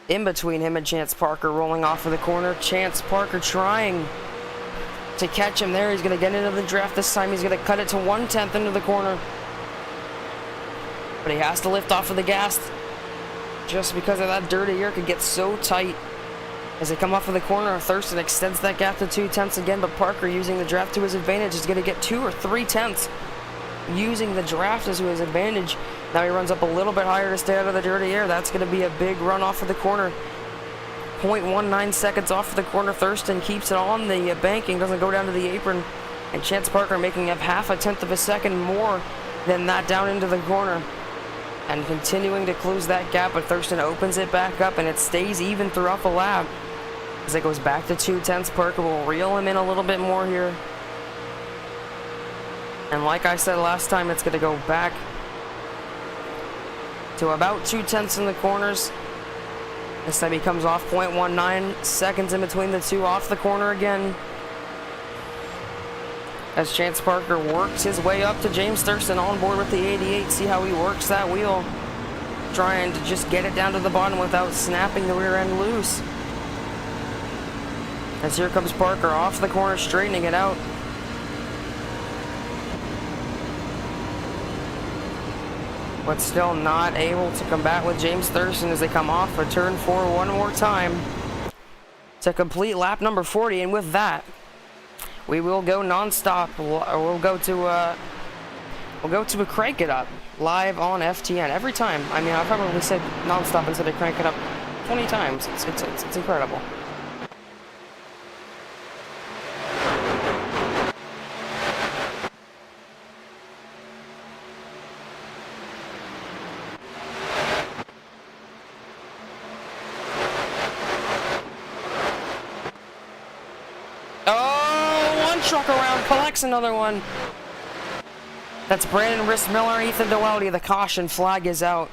S1: in between him and Chance Parker, rolling off of the corner. Chance Parker trying to catch him there. He's going to get into the draft this time. He's going to cut it to 1/10 into the corner, but he has to lift off of the gas. just because of that dirty air, could get so tight. As they come off of the corner, Thurston extends that gap to 2/10 again, but Parker, using the draft to his advantage, is going to get 2 or 3/10. Using the draft as to his advantage. Now he runs up a little bit higher to stay out of the dirty air. That's going to be a big run off of the corner. 0.19 seconds off of the corner. Thurston keeps it on the banking, doesn't go down to the apron. And Chance Parker making up 0.5 of a second more than that down into the corner. And continuing to close that gap, but Thurston opens it back up, and it stays even throughout the lap. As it goes back to 2/10, Parker will reel him in a little bit more here. And like I said last time, it's going to go back to about 2/10 in the corners. This time he comes off 0.19 seconds in between the two, off the corner again. As Chance Parker works his way up to James Thurston on board with the 88. See how he works that wheel. Trying to just get it down to the bottom without snapping the rear end loose. As here comes Parker off the corner, straightening it out. But still not able to combat with James Thurston as they come off of turn 4 one more time to complete lap number 40. And with that, we will go non-stop. We'll go to a Crank It Up live on FTN every time. I mean, I'll probably say non-stop instead of Crank It Up 20 times. It's incredible. Truck around, collects another one. That's Brandon Rissmiller and Ethan Dowdy. The caution flag is out.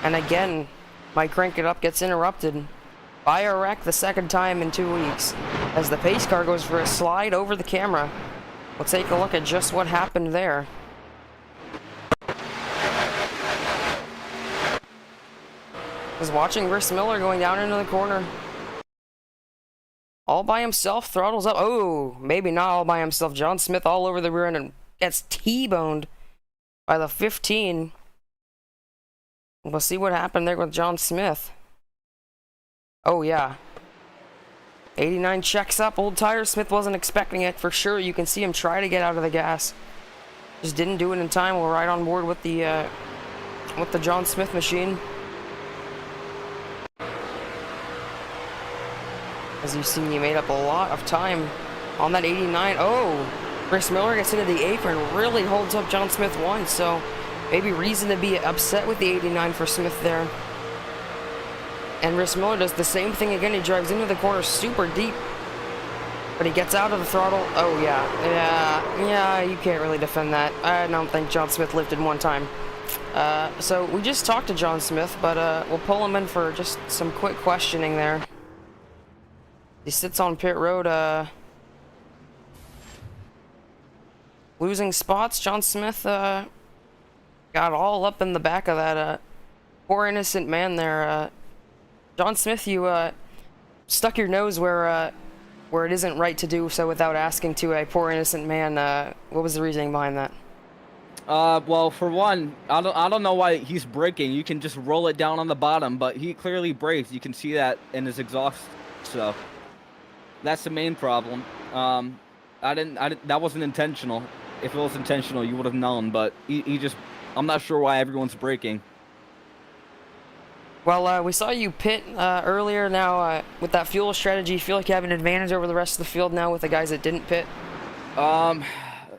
S1: And again, my Crank It Up gets interrupted by a wreck the second time in 2 weeks. As the pace car goes for a slide over the camera. We'll take a look at just what happened there. Just watching Rissmiller going down into the corner. All by himself, throttles up. Oh, maybe not all by himself. John Smith all over the rear end and gets T-boned by the 15. We'll see what happened there with John Smith. Oh, yeah. 89 checks up. Old tire. Smith wasn't expecting it for sure. You can see him try to get out of the gas. Just didn't do it in time. We're right on board with the John Smith machine. As you see, he made up a lot of time on that 89. Oh, Rissmiller gets into the apron, really holds up John Smith once, so maybe reason to be upset with the 89 for Smith there. And Rissmiller does the same thing again. He drives into the corner super deep, but he gets out of the throttle. Oh, yeah, you can't really defend that. I don't think John Smith lifted one time. So we just talked to John Smith, but we'll pull him in for just some quick questioning there. He sits on pit road, losing spots. John Smith got all up in the back of that poor innocent man there. John Smith, you stuck your nose where it isn't right to do so without asking to a poor innocent man. What was the reasoning behind that?
S4: Well, for one, I don't know why he's braking. You can just roll it down on the bottom, but he clearly brakes. You can see that in his exhaust, so. That's the main problem. That wasn't intentional. If it was intentional, you would have known, but he just, I'm not sure why everyone's braking. Well,
S1: we saw you pit earlier. Now, with that fuel strategy, you feel like you have an advantage over the rest of the field now with the guys that didn't pit?
S4: A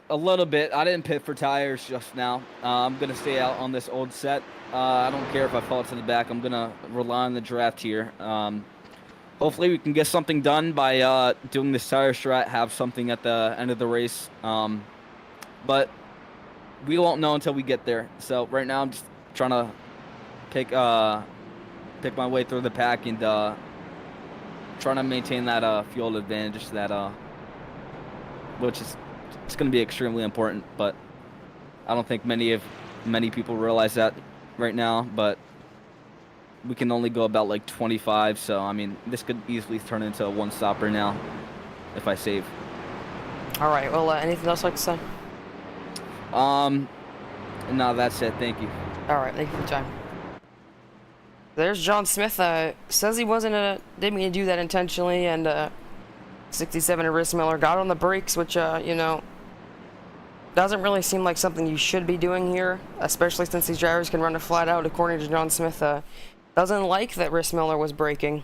S4: little bit. I didn't pit for tires just now. I'm going to stay out on this old set. I don't care if I fall to the back. I'm going to rely on the draft here. Hopefully we can get something done by doing this tire strat, have something at the end of the race. But we won't know until we get there. So right now I'm just trying to pick my way through the pack and trying to maintain that fuel advantage that which is it's going to be extremely important. But I don't think many people realize that right now. But we can only go about like 25, so I mean this could easily turn into a one-stopper now if I save. All
S1: right. Well, anything else I'd like to say?
S4: No, that's it. Thank you.
S1: All right, thank you for your time. There's John Smith. Says he didn't mean to do that intentionally, and 67 at Rhys Miller got on the brakes, which you know, doesn't really seem like something you should be doing here, especially since these drivers can run it flat out. According to John Smith, doesn't like that Rhys Miller was braking.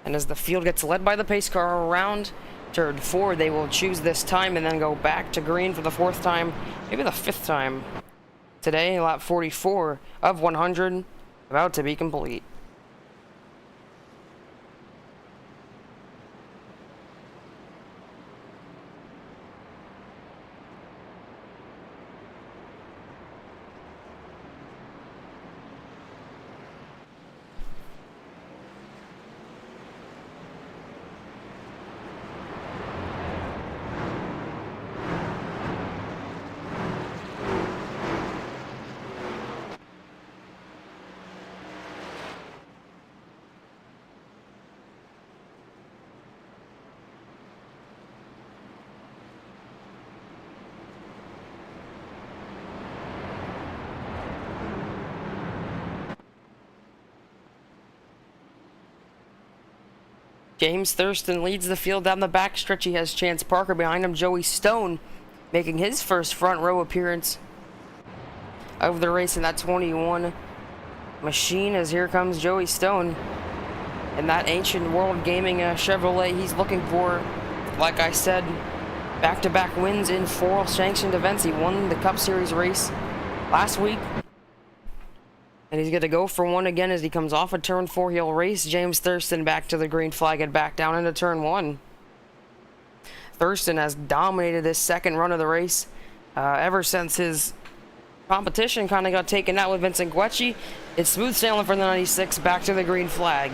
S1: And as the field gets led by the pace car around turn 4, they will choose this time and then go back to green for the 4th time, maybe the 5th time. Today, lap 44 of 100, about to be complete. James Thurston leads the field down the backstretch. He has Chance Parker behind him. Joey Stone making his first front row appearance of the race in that 21 machine, as here comes Joey Stone in that ancient World Gaming Chevrolet. He's looking for, like I said, back-to-back wins in FORL sanctioned events. He won the Cup Series race last week, and he's going to go for one again as he comes off of turn 4. He'll race James Thurston back to the green flag and back down into turn 1. Thurston has dominated this second run of the race ever since his competition kind of got taken out with Vincent Guecci. It's smooth sailing for the 96 back to the green flag.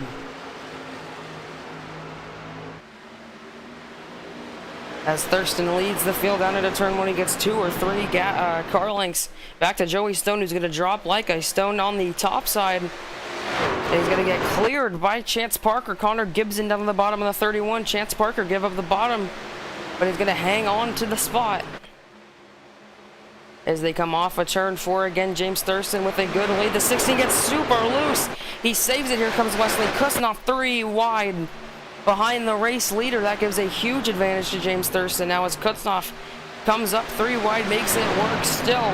S1: As Thurston leads the field down into turn 1, he gets 2 or 3 car lengths back to Joey Stone, who's going to drop like a stone on the top side. And he's going to get cleared by Chance Parker. Connor Gibson down on the bottom of the 31. Chance Parker give up the bottom, but he's going to hang on to the spot. As they come off of turn 4 again, James Thurston with a good lead. The 16 gets super loose. He saves it. Here comes Wesley Kusnoff 3 wide behind the race leader. That gives a huge advantage to James Thurston. Now as Kusnoff comes up 3 wide, makes it work still.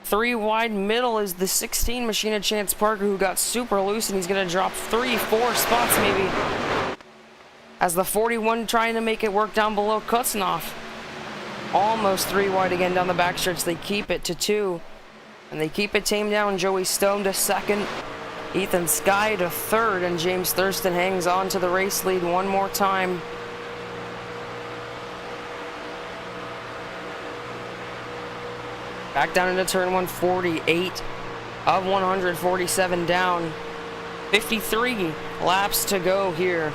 S1: 3 wide middle is the 16 machine of Chance Parker, who got super loose, and he's going to drop 3-4 spots maybe. As the 41 trying to make it work down below Kusnoff. Almost 3 wide again down the backstretch. They keep it to 2. And they keep it tamed down. Joey Stone to 2nd. Ethan Skye to 3rd. And James Thurston hangs on to the race lead one more time. Back down into turn 148 of 147 down. 53 laps to go here.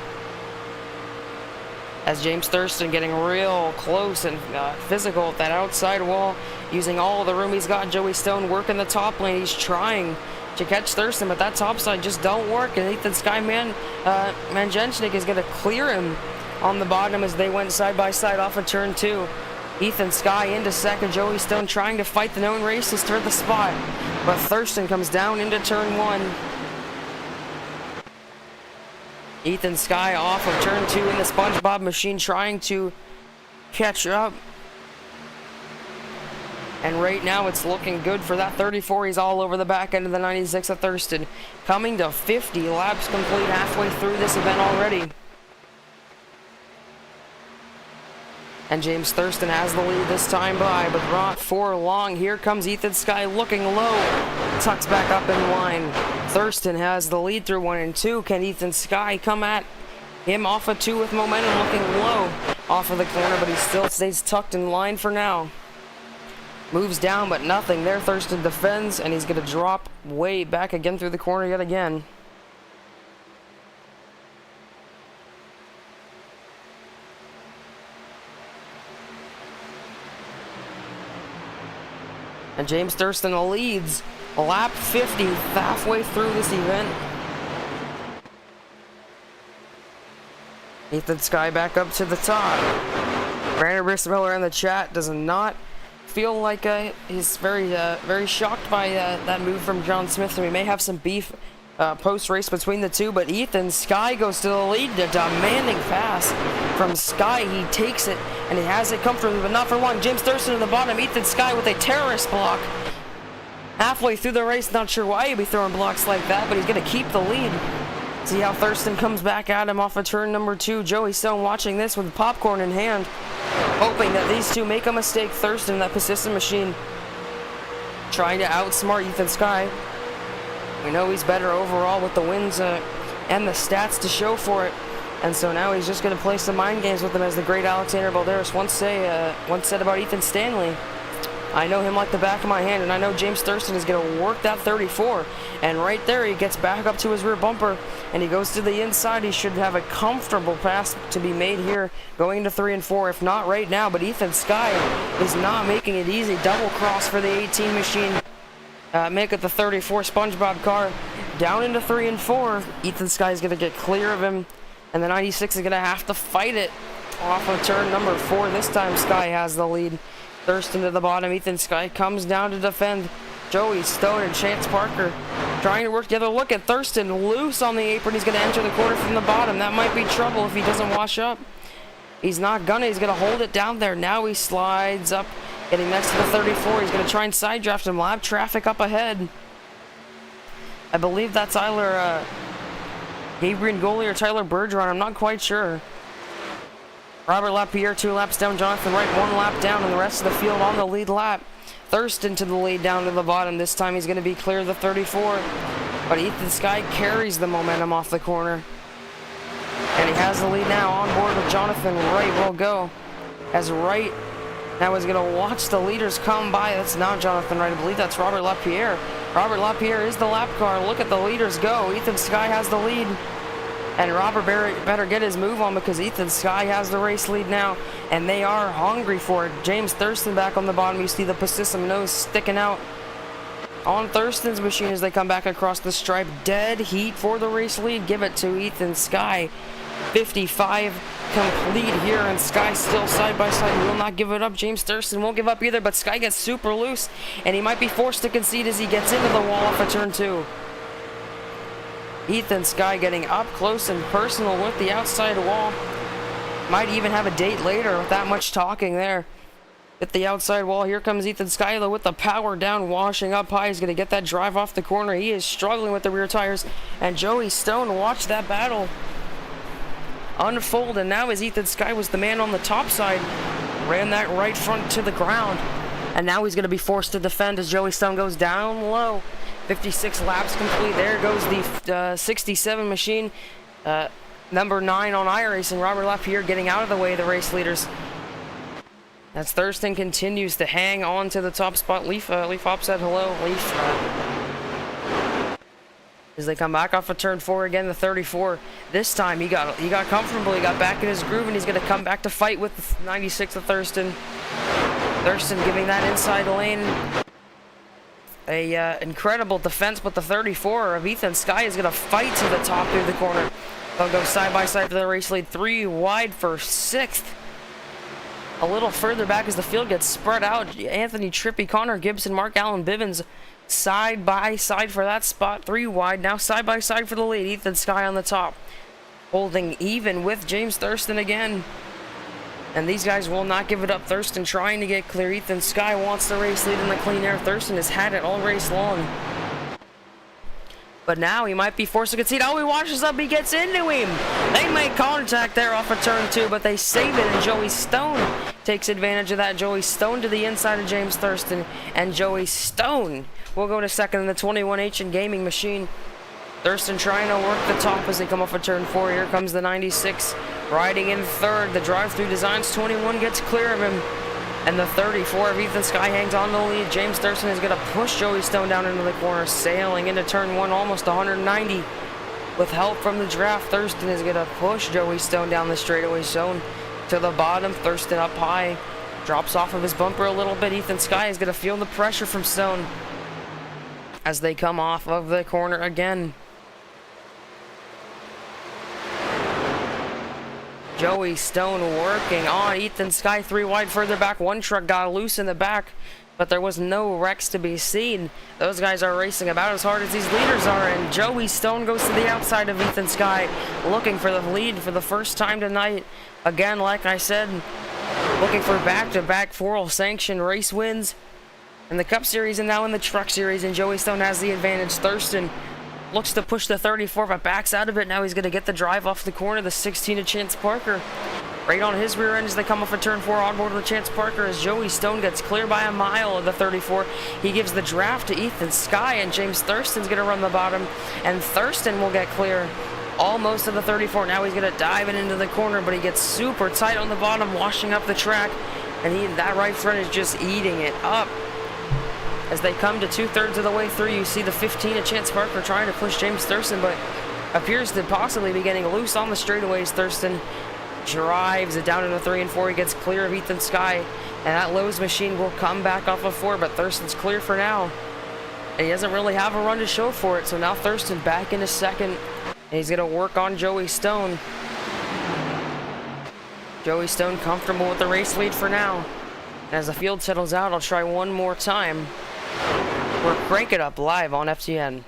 S1: As James Thurston getting real close and physical at that outside wall, using all of the room he's got. Joey Stone working the top lane. He's trying to catch Thurston, but that top side just don't work. And Ethan Skyman Manjenchnik is going to clear him on the bottom as they went side by side off of turn 2. Ethan Skye into 2nd. Joey Stone trying to fight the known racist for the spot, but Thurston comes down into turn 1. Ethan Skye off of turn 2 in the SpongeBob machine, trying to catch up. And right now it's looking good for that 34. He's all over the back end of the 96 of Thurston. Coming to 50 laps complete, halfway through this event already. And James Thurston has the lead this time by, but not for long. Here comes Ethan Skye looking low. Tucks back up in line. Thurston has the lead through 1 and 2. Can Ethan Skye come at him off of 2 with momentum, looking low off of the corner, but he still stays tucked in line for now. Moves down, but nothing there. Thurston defends, and he's going to drop way back again through the corner yet again. And James Thurston leads lap 50, halfway through this event. Ethan Skye back up to the top. Brandon Miller in the chat does not feel like he's very shocked by that move from John Smith, and we may have some beef post-race between the two, but Ethan Skye goes to the lead. A demanding pass from Skye. He takes it, and he has it comfortably, but not for long. James Thurston in the bottom. Ethan Skye with a terrorist block. Halfway through the race, not sure why he'd be throwing blocks like that, but he's going to keep the lead. See how Thurston comes back at him off of turn number 2. Joey Stone watching this with popcorn in hand, hoping that these two make a mistake. Thurston, that persistent machine, trying to outsmart Ethan Skye. We know he's better overall with the wins and the stats to show for it. And so now he's just going to play some mind games with him, as the great Alexander Balderas once said about Ethan Stanley. I know him like the back of my hand, and I know James Thurston is going to work that 34. And right there, he gets back up to his rear bumper, and he goes to the inside. He should have a comfortable pass to be made here, going into 3 and 4, if not right now. But Ethan Skye is not making it easy. Double cross for the 18 machine. Make it the 34 SpongeBob car down into 3 and 4. Ethan Skye is going to get clear of him, and the 96 is going to have to fight it off of turn number 4. This time, Skye has the lead. Thurston to the bottom. Ethan Skye comes down to defend. Joey Stone and Chance Parker trying to work together. Look at Thurston loose on the apron. He's going to enter the corner from the bottom. That might be trouble if he doesn't wash up. He's not gonna. He's going to hold it down there. Now he slides up, getting next to the 34. He's going to try and side draft him. Lab traffic up ahead. I believe that's either Gabriel Goli or Tyler Bergeron. I'm not quite sure. Robert Lapierre 2 laps down. Jonathan Wright 1 lap down, and the rest of the field on the lead lap. Thurston to the lead down to the bottom. This time he's going to be clear of the 34. But Ethan Skye carries the momentum off the corner. And he has the lead now on board with Jonathan Wright. Will go as Wright now is going to watch the leaders come by. That's not Jonathan Wright. I believe that's Robert Lapierre. Robert Lapierre is the lap car. Look at the leaders go. Ethan Skye has the lead. And Robert better get his move on, because Ethan Skye has the race lead now, and they are hungry for it. James Thurston back on the bottom. You see the persistent nose sticking out on Thurston's machine as they come back across the stripe. Dead heat for the race lead. Give it to Ethan Skye. 55 complete here, and Skye still side by side. Will not give it up. James Thurston won't give up either, but Skye gets super loose, and he might be forced to concede as he gets into the wall off of turn 2. Ethan Skye getting up close and personal with the outside wall. Might even have a date later with that much talking there. At the outside wall, here comes Ethan Skye though with the power down, washing up high. He's going to get that drive off the corner. He is struggling with the rear tires. And Joey Stone watched that battle unfold. And now as Ethan Skye was the man on the top side, ran that right front to the ground. And now he's going to be forced to defend as Joey Stone goes down low. 56 laps complete. There goes the 67 machine. Number 9 on iRacing. Robert Lapierre getting out of the way of the race leaders. As Thurston continues to hang on to the top spot. Leaf Hop said hello. Leaf. As they come back off of turn 4 again, the 34. This time he got comfortable. He got back in his groove, and he's going to come back to fight with the 96 of Thurston. Thurston giving that inside lane a incredible defense, but the 34 of Ethan Skye is going to fight to the top through the corner. They'll go side by side for the race lead. 3 wide for 6th. A little further back as the field gets spread out. Anthony Trippi, Connor Gibson, Mark Allen Bivens side by side for that spot. 3 wide. Now side by side for the lead. Ethan Skye on the top, holding even with James Thurston again. And these guys will not give it up. Thurston trying to get clear. Ethan Skye wants the race lead in the clean air. Thurston has had it all race long. But now he might be forced to concede. Oh, he washes up. He gets into him. They make contact there off of turn 2, but they save it, and Joey Stone takes advantage of that. Joey Stone to the inside of James Thurston, and Joey Stone will go to second in the 21H Gaming machine. Thurston trying to work the top as they come off of turn 4. Here comes the 96 riding in third. The drive-through designs 21 gets clear of him, and the 34 of Ethan Skye hangs on the lead. James Thurston is going to push Joey Stone down into the corner, sailing into turn 1 almost 190. With help from the draft, Thurston is going to push Joey Stone down the straightaway zone to the bottom. Thurston up high, drops off of his bumper a little bit. Ethan Skye is going to feel the pressure from Stone as they come off of the corner again. Joey Stone working on Ethan Sky 3 wide further back. One truck got loose in the back, but there was no wrecks to be seen. Those guys are racing about as hard as these leaders are, and Joey Stone goes to the outside of Ethan Sky, looking for the lead for the first time tonight. Again, like I said, looking for back-to-back FORL sanctioned race wins in the Cup Series and now in the Truck Series, and Joey Stone has the advantage. Thurston looks to push the 34, but backs out of it. Now he's going to get the drive off the corner. The 16 of Chance Parker right on his rear end as they come off of turn 4 on board with Chance Parker, as Joey Stone gets clear by a mile of the 34. He gives the draft to Ethan Sky, and James Thurston's going to run the bottom, and Thurston will get clear almost of the 34. Now he's going to dive it into the corner, but he gets super tight on the bottom, washing up the track, and that right front is just eating it up. As they come to 2/3 of the way through, you see the 15 of Chance Parker trying to push James Thurston, but appears to possibly be getting loose on the straightaways. Thurston drives it down into 3 and 4. He gets clear of Ethan Sky, and that Lowe's machine will come back off of 4, but Thurston's clear for now. And he doesn't really have a run to show for it, so now Thurston back into second, and he's going to work on Joey Stone. Joey Stone comfortable with the race lead for now. As the field settles out, I'll try one more time. We're Crank It Up live on FTN.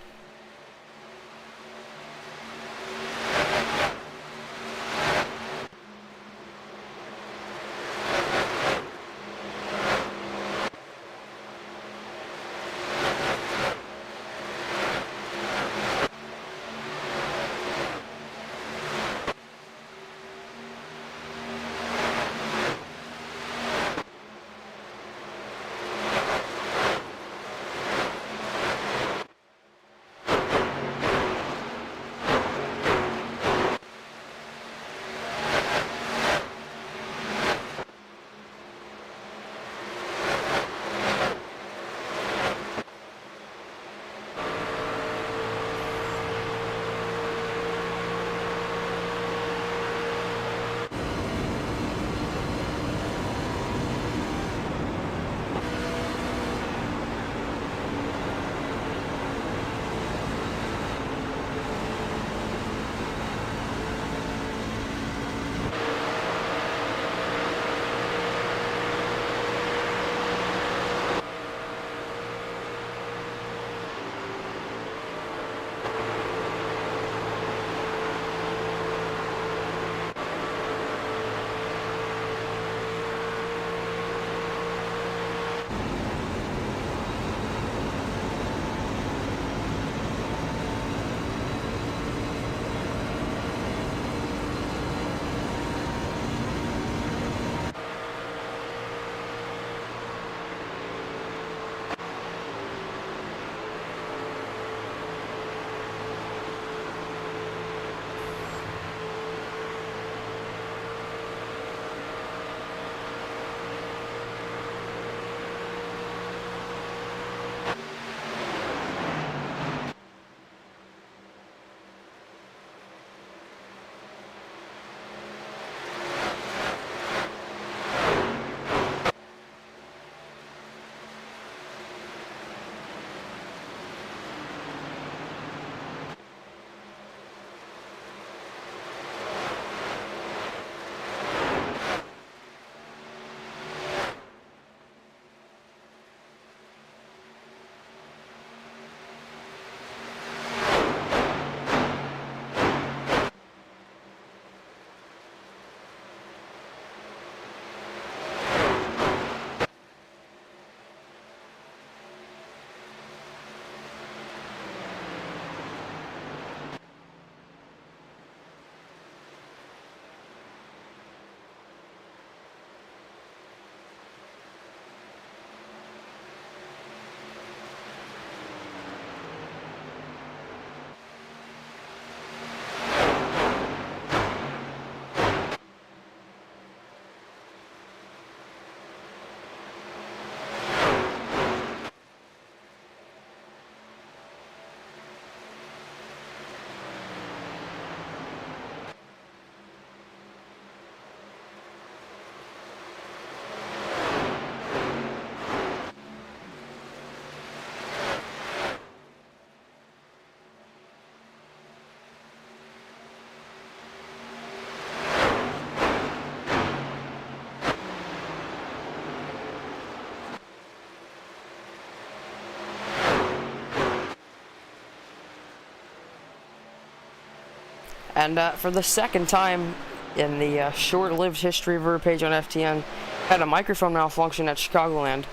S1: And for the second time in the short-lived history of River Page on FTN, had a microphone malfunction at Chicagoland.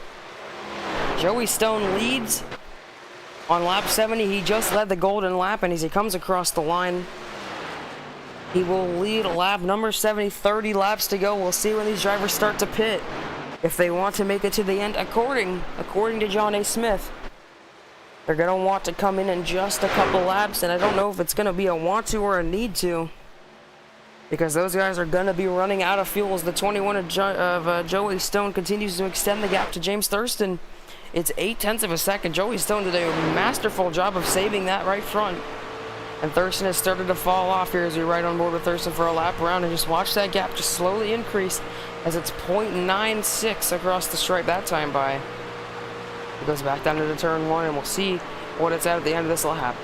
S1: Joey Stone leads on lap 70. He just led the golden lap, and as he comes across the line, he will lead lap number 70, 30 laps to go. We'll see when these drivers start to pit, if they want to make it to the end. According to John A. Smith, they're going to want to come in just a couple laps, and I don't know if it's going to be a want to or a need to, because those guys are going to be running out of fuel as the 21 of Joey Stone continues to extend the gap to James Thurston. It's 0.8 of a second. Joey Stone did a masterful job of saving that right front. And Thurston has started to fall off here as we ride on board with Thurston for a lap around, and just watch that gap just slowly increase as it's 0.96 across the stripe that time by. It goes back down to the turn one, and we'll see what it's at the end of this lap.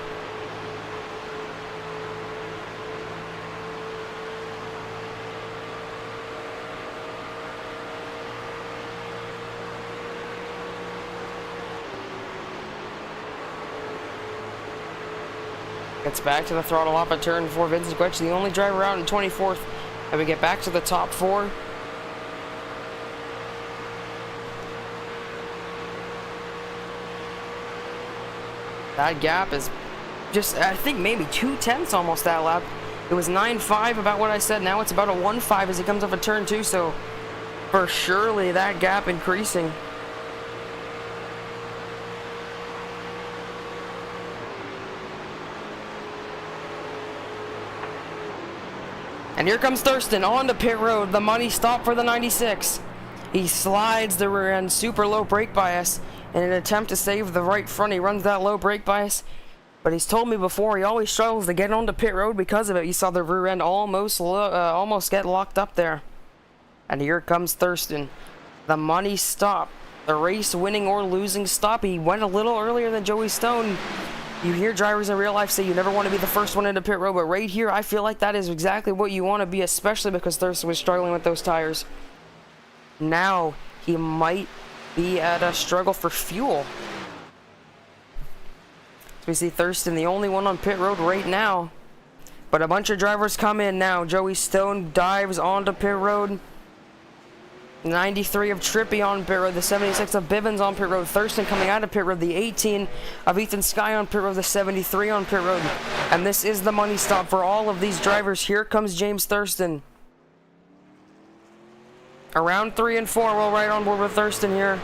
S1: Gets back to the throttle off at turn 4. Vincent Quetch, the only driver out in 24th. And we get back to the top 4. That gap is just, I think, maybe 0.2 almost that lap. It was 9.5 about what I said. Now it's about a 1.5 as he comes off a turn 2. So for surely that gap increasing. And here comes Thurston on to pit road. The money stop for the 96. He slides the rear end, super low brake bias in an attempt to save the right front. He runs that low brake bias, but he's told me before he always struggles to get onto pit road because of it. You saw the rear end almost get locked up there. And here comes Thurston. The money stop. The race winning or losing stop. He went a little earlier than Joey Stone. You hear drivers in real life say you never want to be the first one into pit road, but right here I feel like that is exactly what you want to be, especially because Thurston was struggling with those tires. Now he might be at a struggle for fuel. So we see Thurston, the only one on pit road right now, but a bunch of drivers come in now. Joey Stone dives onto pit road. 93 of Trippy on pit road, the 76 of Bivens on pit road, Thurston coming out of pit road, the 18 of Ethan Sky on pit road, the 73 on pit road. And this is the money stop for all of these drivers. Here comes James Thurston. Around 3 and 4, we'll ride on board with Thurston here,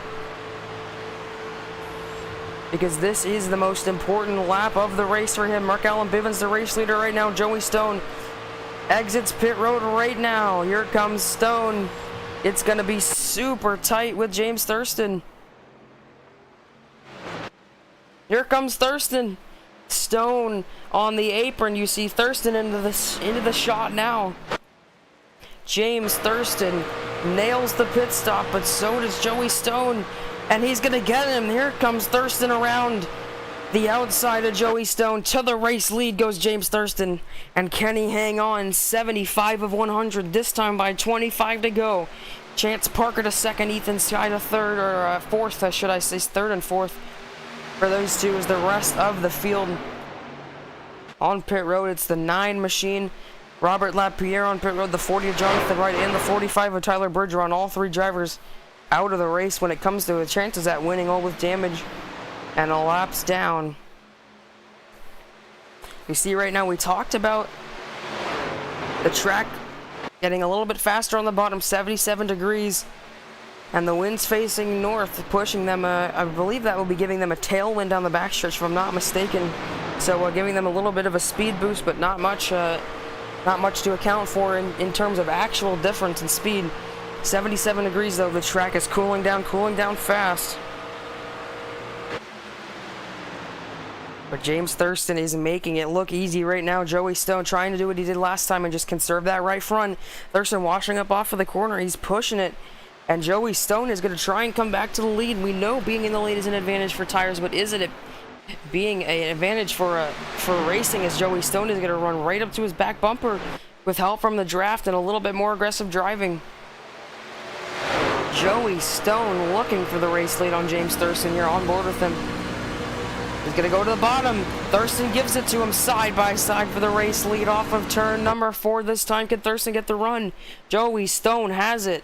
S1: because this is the most important lap of the race for him. Mark Allen Bivens, the race leader right now. Joey Stone exits pit road right now. Here comes Stone. It's going to be super tight with James Thurston. Here comes Thurston. Stone on the apron. You see Thurston into the shot now. James Thurston nails the pit stop, but so does Joey Stone. And he's going to get him. Here comes Thurston around the outside of Joey Stone. To the race lead goes James Thurston. And can he hang on? 75 of 100. This time by 25 to go. Chance Parker to second. Ethan Sky to third, or fourth, should I say. Third and fourth for those two, as the rest of the field on pit road. It's the 9 machine. Robert Lapierre on pit road. The 40 of Jonathan Wright and the 45 of Tyler Bergeron. All 3 drivers out of the race when it comes to the chances at winning, all with damage and a laps down. You see right now, we talked about the track getting a little bit faster on the bottom, 77 degrees, and the wind's facing north, pushing them. I believe that will be giving them a tailwind down the backstretch, if I'm not mistaken. So giving them a little bit of a speed boost, but not much to account for in terms of actual difference in speed. 77 degrees though, the track is cooling down fast. But James Thurston is making it look easy right now. Joey Stone trying to do what he did last time and just conserve that right front. Thurston washing up off of the corner. He's pushing it. And Joey Stone is going to try and come back to the lead. We know being in the lead is an advantage for tires, but is it being an advantage for racing, as Joey Stone is going to run right up to his back bumper with help from the draft and a little bit more aggressive driving. Joey Stone looking for the race lead on James Thurston here, on board with him. He's gonna go to the bottom. Thurston gives it to him side by side for the race lead off of turn number 4 this time. Can Thurston get the run? Joey Stone has it.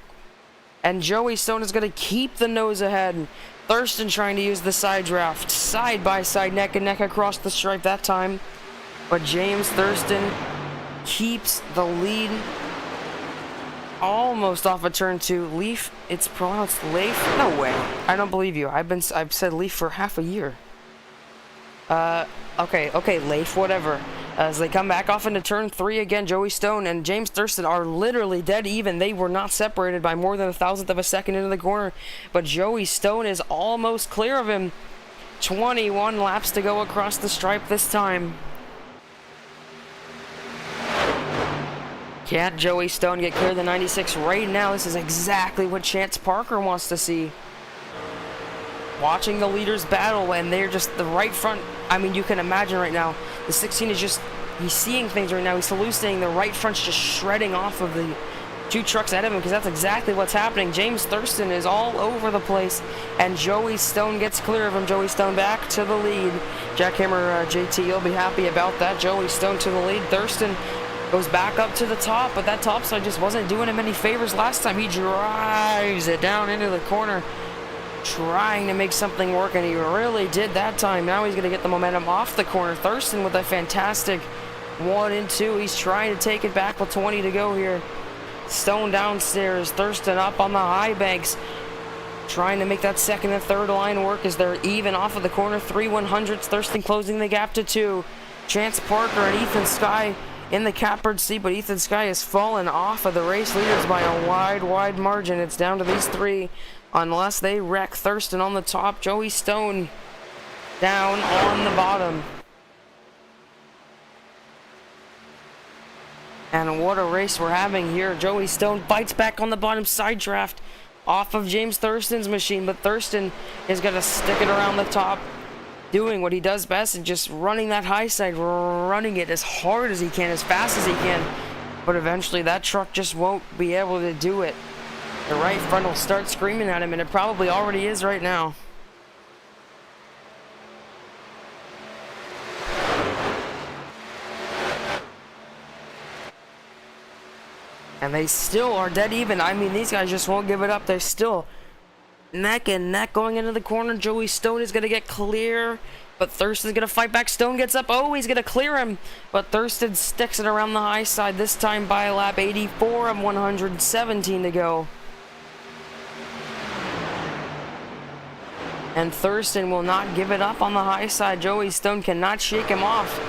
S1: And Joey Stone is gonna keep the nose ahead. Thurston trying to use the side draft. Side by side, neck and neck across the stripe that time. But James Thurston keeps the lead. Almost off of turn 2. Leaf, it's pronounced Leaf? No way. I don't believe you. I've said Leaf for half a year. Okay, Leif, whatever. As they come back off into turn 3 again, Joey Stone and James Thurston are literally dead even. They were not separated by more than 1,000th of a second into the corner. But Joey Stone is almost clear of him. 21 laps to go across the stripe this time. Can't Joey Stone get clear of the 96 right now? This is exactly what Chance Parker wants to see. Watching the leaders battle, and they're just the right front. I mean, you can imagine right now, the 16 is just, he's seeing things right now. He's hallucinating. The right front's just shredding off of the 2 trucks ahead of him, because that's exactly what's happening. James Thurston is all over the place, and Joey Stone gets clear of him. Joey Stone back to the lead. Jackhammer JT, you'll be happy about that. Joey Stone to the lead. Thurston goes back up to the top, but that top side just wasn't doing him any favors last time. He drives it down into the corner, trying to make something work, and he really did that time. Now he's going to get the momentum off the corner. Thurston with a fantastic 1 and 2. He's trying to take it back with 20 to go here. Stone downstairs, Thurston up on the high banks, trying to make that second and third line work as they're even off of the corner. 3/100ths, Thurston closing the gap to 2. Chance Parker and Ethan Skye in the catbird seat, but Ethan Skye has fallen off of the race leaders by a wide margin. It's down to these 3 unless they wreck. Thurston on the top, Joey Stone down on the bottom. And what a race we're having here. Joey Stone bites back on the bottom side draft off of James Thurston's machine, but Thurston is going to stick it around the top, doing what he does best and just running that high side, running it as hard as he can, as fast as he can. But eventually that truck just won't be able to do it. The right front will start screaming at him, and it probably already is right now. And they still are dead even. I mean, these guys just won't give it up. They're still neck and neck going into the corner. Joey Stone is going to get clear, but Thurston's going to fight back. Stone gets up. Oh, he's going to clear him, but Thurston sticks it around the high side, this time by lap 84 of 117 to go. And Thurston will not give it up on the high side. Joey Stone cannot shake him off.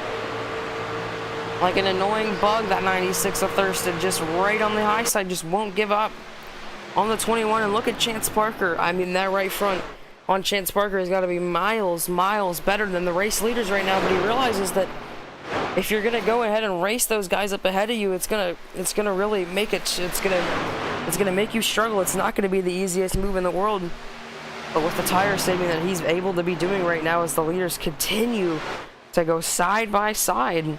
S1: Like an annoying bug, that 96 of Thurston, just right on the high side, just won't give up on the 21. And look at Chance Parker. I mean, that right front on Chance Parker has got to be miles better than the race leaders right now. But he realizes that if you're gonna go ahead and race those guys up ahead of you, it's gonna really make it. It's gonna make you struggle. It's not gonna be the easiest move in the world. But with the tire saving that he's able to be doing right now, as the leaders continue to go side by side.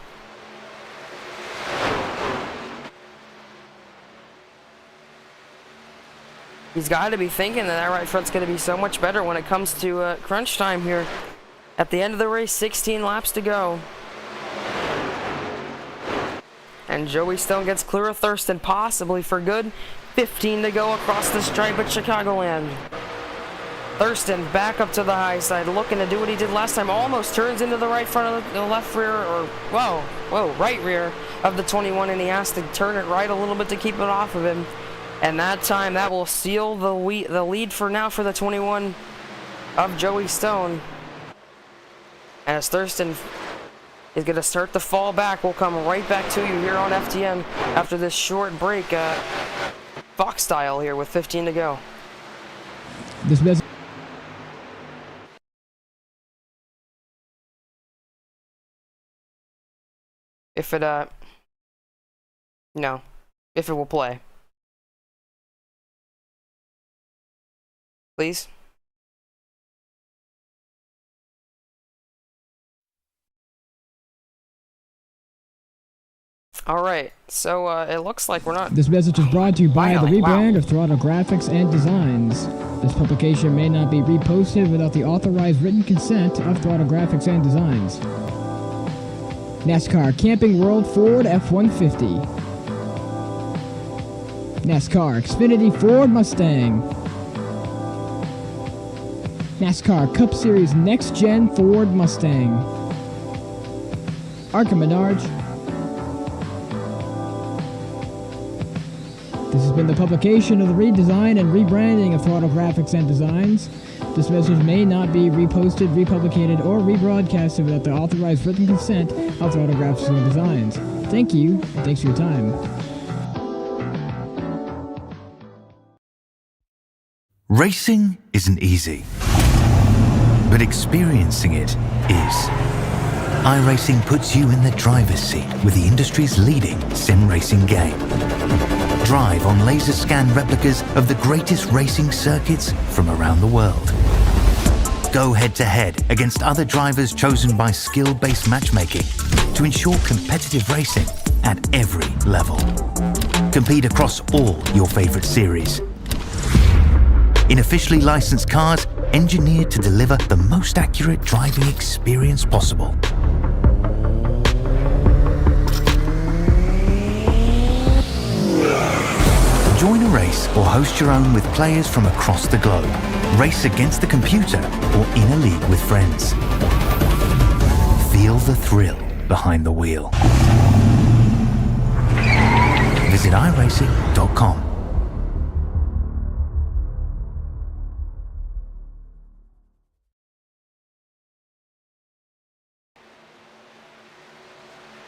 S1: He's got to be thinking that right front's going to be so much better when it comes to crunch time here. At the end of the race, 16 laps to go. And Joey Stone gets clear of Thurston, possibly for good. 15 to go across the stripe at Chicagoland. Thurston back up to the high side, looking to do what he did last time. Almost turns into the right front of the left rear, or right rear of the 21, and he has to turn it right a little bit to keep it off of him. And that time, that will seal the lead for now for the 21 of Joey Stone. As Thurston is going to start to fall back, we'll come right back to you here on FTN after this short break, Fox style here with 15 to go.
S5: This message.
S1: If it will play. Please. All right, so it looks like we're not.
S5: This message is brought to you by the
S1: Finally, wow.
S5: rebrand of Throttle Graphics and Designs. This publication may not be reposted without the authorized written consent of Throttle Graphics and Designs. NASCAR Camping World Ford F-150. NASCAR Xfinity Ford Mustang. NASCAR Cup Series Next-Gen Ford Mustang. Arca Menards. This has been the publication of the redesign and rebranding of Throttle Graphics and Designs. This message may not be reposted, republicated, or rebroadcasted without the authorized written consent of Throttle Graphics and Designs. Thank you, and thanks for your time.
S6: Racing isn't easy, but experiencing it is. iRacing puts you in the driver's seat with the industry's leading sim racing game. Drive on laser scan replicas of the greatest racing circuits from around the world. Go head to head against other drivers chosen by skill-based matchmaking to ensure competitive racing at every level. Compete across all your favorite series. In officially licensed cars engineered to deliver the most accurate driving experience possible. Join a race or host your own with players from across the globe. Race against the computer or in a league with friends. Feel the thrill behind the wheel. Visit iRacing.com.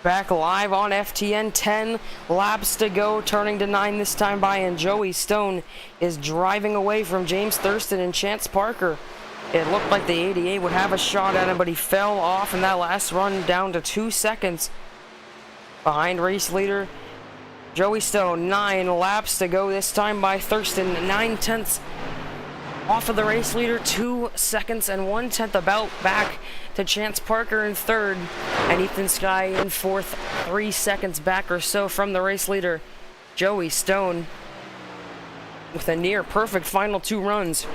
S1: Back live on FTN, 10 laps to go, turning to 9 this time by, and Joey Stone is driving away from James Thurston and Chance Parker. It looked like the 88 would have a shot at him, but he fell off in that last run down to 2 seconds behind race leader Joey Stone. 9 laps to go this time by Thurston, 9/10 off of the race leader, 2 seconds and 1/10 about back to Chance Parker in third, and Ethan Sky in fourth, 3 seconds back or so from the race leader Joey Stone with a near perfect final 2 runs.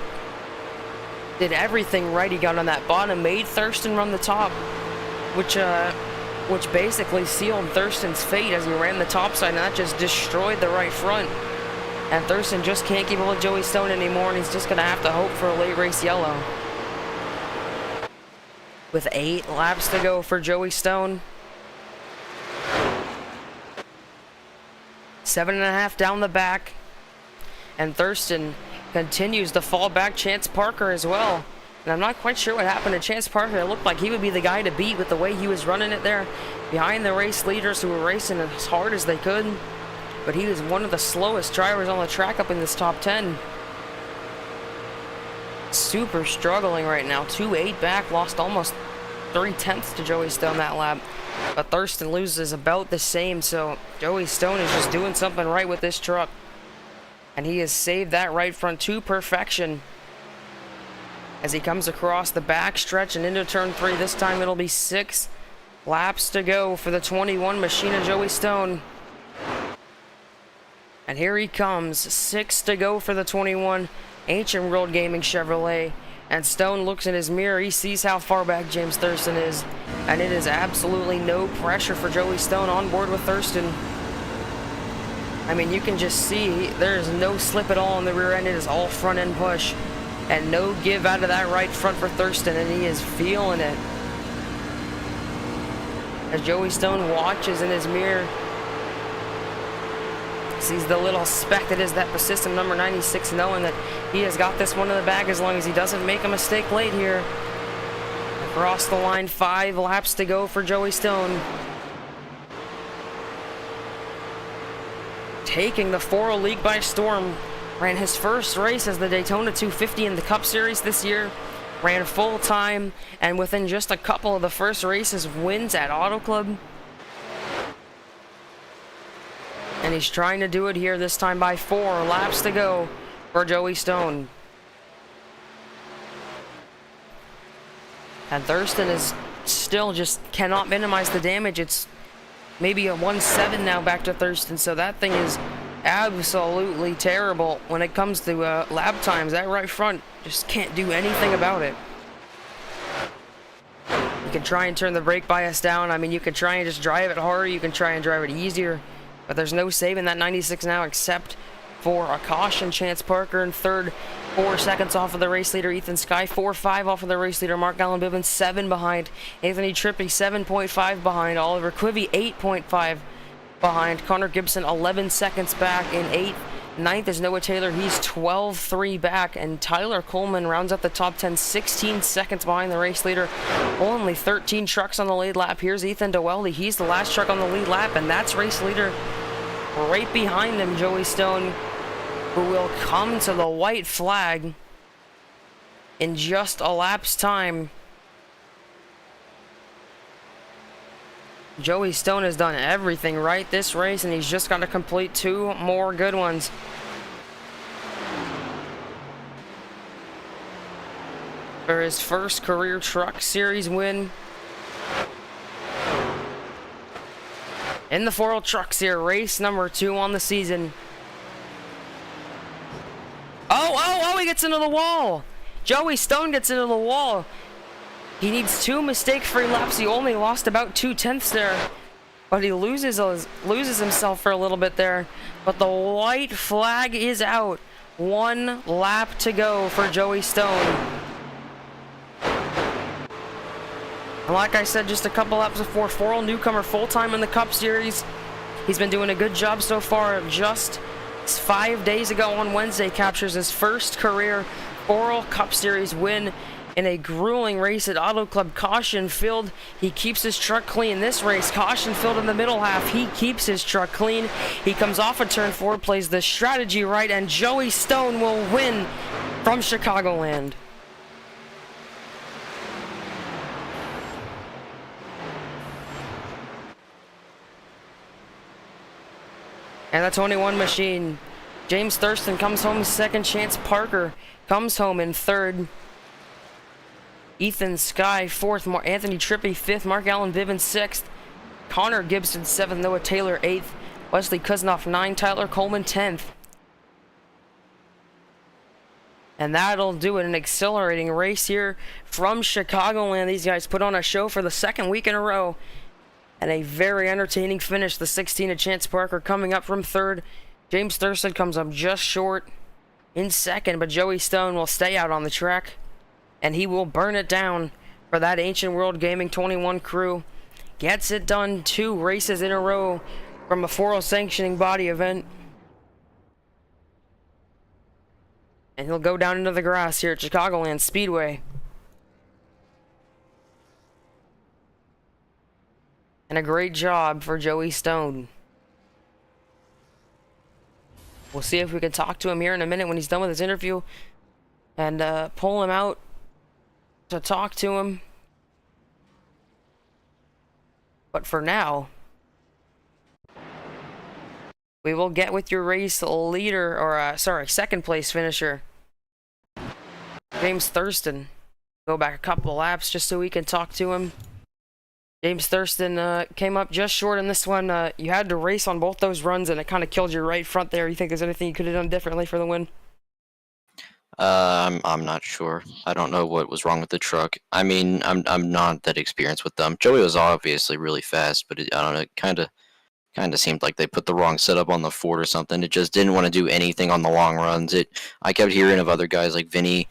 S1: Did everything right. He got on that bottom, made Thurston run the top, which basically sealed Thurston's fate as he ran the top side, and that just destroyed the right front. And Thurston just can't keep up with Joey Stone anymore, and he's just going to have to hope for a late race yellow. With 8 laps to go for Joey Stone. 7.5 down the back. And Thurston continues to fall back. Chance Parker as well. And I'm not quite sure what happened to Chance Parker. It looked like he would be the guy to beat with the way he was running it there behind the race leaders who were racing as hard as they could. But he was one of the slowest drivers on the track up in this top 10. Super struggling right now. 2.8 back, lost almost 3/10 to Joey Stone that lap. But Thurston loses about the same, so Joey Stone is just doing something right with this truck. And he has saved that right front to perfection. As he comes across the back stretch and into turn 3, this time it'll be 6 laps to go for the 21 Machina Joey Stone. And here he comes, 6 to go for the 21 Ancient World Gaming Chevrolet. And Stone looks in his mirror, he sees how far back James Thurston is. And it is absolutely no pressure for Joey Stone on board with Thurston. I mean, you can just see there is no slip at all in the rear end. It is all front end push. And no give out of that right front for Thurston, and he is feeling it. As Joey Stone watches in his mirror, sees the little speck that is that system number 96, knowing that he has got this one in the bag as long as he doesn't make a mistake late here. Across the line, 5 laps to go for Joey Stone. Taking the FORL League by storm. Ran his first race as the Daytona 250 in the Cup Series this year. Ran full time, and within just a couple of the first races, wins at Auto Club. And he's trying to do it here, this time by 4 laps to go for Joey Stone. And Thurston is still just cannot minimize the damage. It's maybe a 1-7 now back to Thurston. So that thing is absolutely terrible when it comes to lap times. That right front just can't do anything about it. You can try and turn the brake bias down. I mean, you can try and just drive it harder. You can try and drive it easier. But there's no saving that 96 now except for a caution. Chance Parker in third, 4 seconds off of the race leader Ethan Skye, 4.5 off of the race leader Mark Allen Bivens, 7 behind. Anthony Trippi 7.5 behind. Oliver Quivy 8.5 behind. Connor Gibson 11 seconds back in 8th. 9th is Noah Taylor, he's 12.3 back, and Tyler Coleman rounds up the top 10, 16 seconds behind the race leader. Only 13 trucks on the lead lap. Here's Ethan DeWeldy, he's the last truck on the lead lap, and that's race leader right behind him, Joey Stone, who will come to the white flag in just a lap's time. Joey Stone has done everything right this race, and he's just got to complete 2 more good ones. For his first career Truck Series win in the FORL Truck Series, race number 2 on the season. Oh, he gets into the wall. Joey Stone gets into the wall. He needs 2 mistake-free laps. He only lost about 2/10 there, but he loses himself for a little bit there. But the white flag is out. 1 lap to go for Joey Stone. And like I said just a couple laps before, FORL newcomer full-time in the Cup Series. He's been doing a good job so far. Just 5 days ago on Wednesday, captures his first career FORL Cup Series win in a grueling race at Auto Club. Caution filled, he keeps his truck clean. This race, caution filled in the middle half, he keeps his truck clean. He comes off a turn 4, plays the strategy right, and Joey Stone will win from Chicagoland. And the 21 machine, James Thurston comes home second. Chance Parker comes home in third. Ethan Skye 4th, Anthony Trippi 5th, Mark Allen Bivens 6th, Connor Gibson 7th, Noah Taylor 8th, Wesley Kuznoff 9th, Tyler Coleman 10th. And that'll do it. An accelerating race here from Chicagoland. These guys put on a show for the 2nd week in a row. And a very entertaining finish. The 16 of Chance Parker coming up from 3rd. James Thurston comes up just short in 2nd, but Joey Stone will stay out on the track. And he will burn it down for that Ancient World Gaming 21 crew. Gets it done 2 races in a row from a FORL sanctioning body event. And he'll go down into the grass here at Chicagoland Speedway. And a great job for Joey Stone. We'll see if we can talk to him here in a minute when he's done with his interview. And pull him out to talk to him. But for now, we will get with your race leader, or second place finisher, James Thurston. Go back a couple of laps just so we can talk to him. James Thurston came up just short in this one. You had to race on both those runs, and it kind of killed your right front there. You think there's anything you could have done differently for the win?
S2: I'm not sure. I don't know what was wrong with the truck. I mean, I'm not that experienced with them. Joey was obviously really fast, but I don't know. It kind of seemed like they put the wrong setup on the Ford or something. It just didn't want to do anything on the long runs. I kept hearing of other guys like Vinny.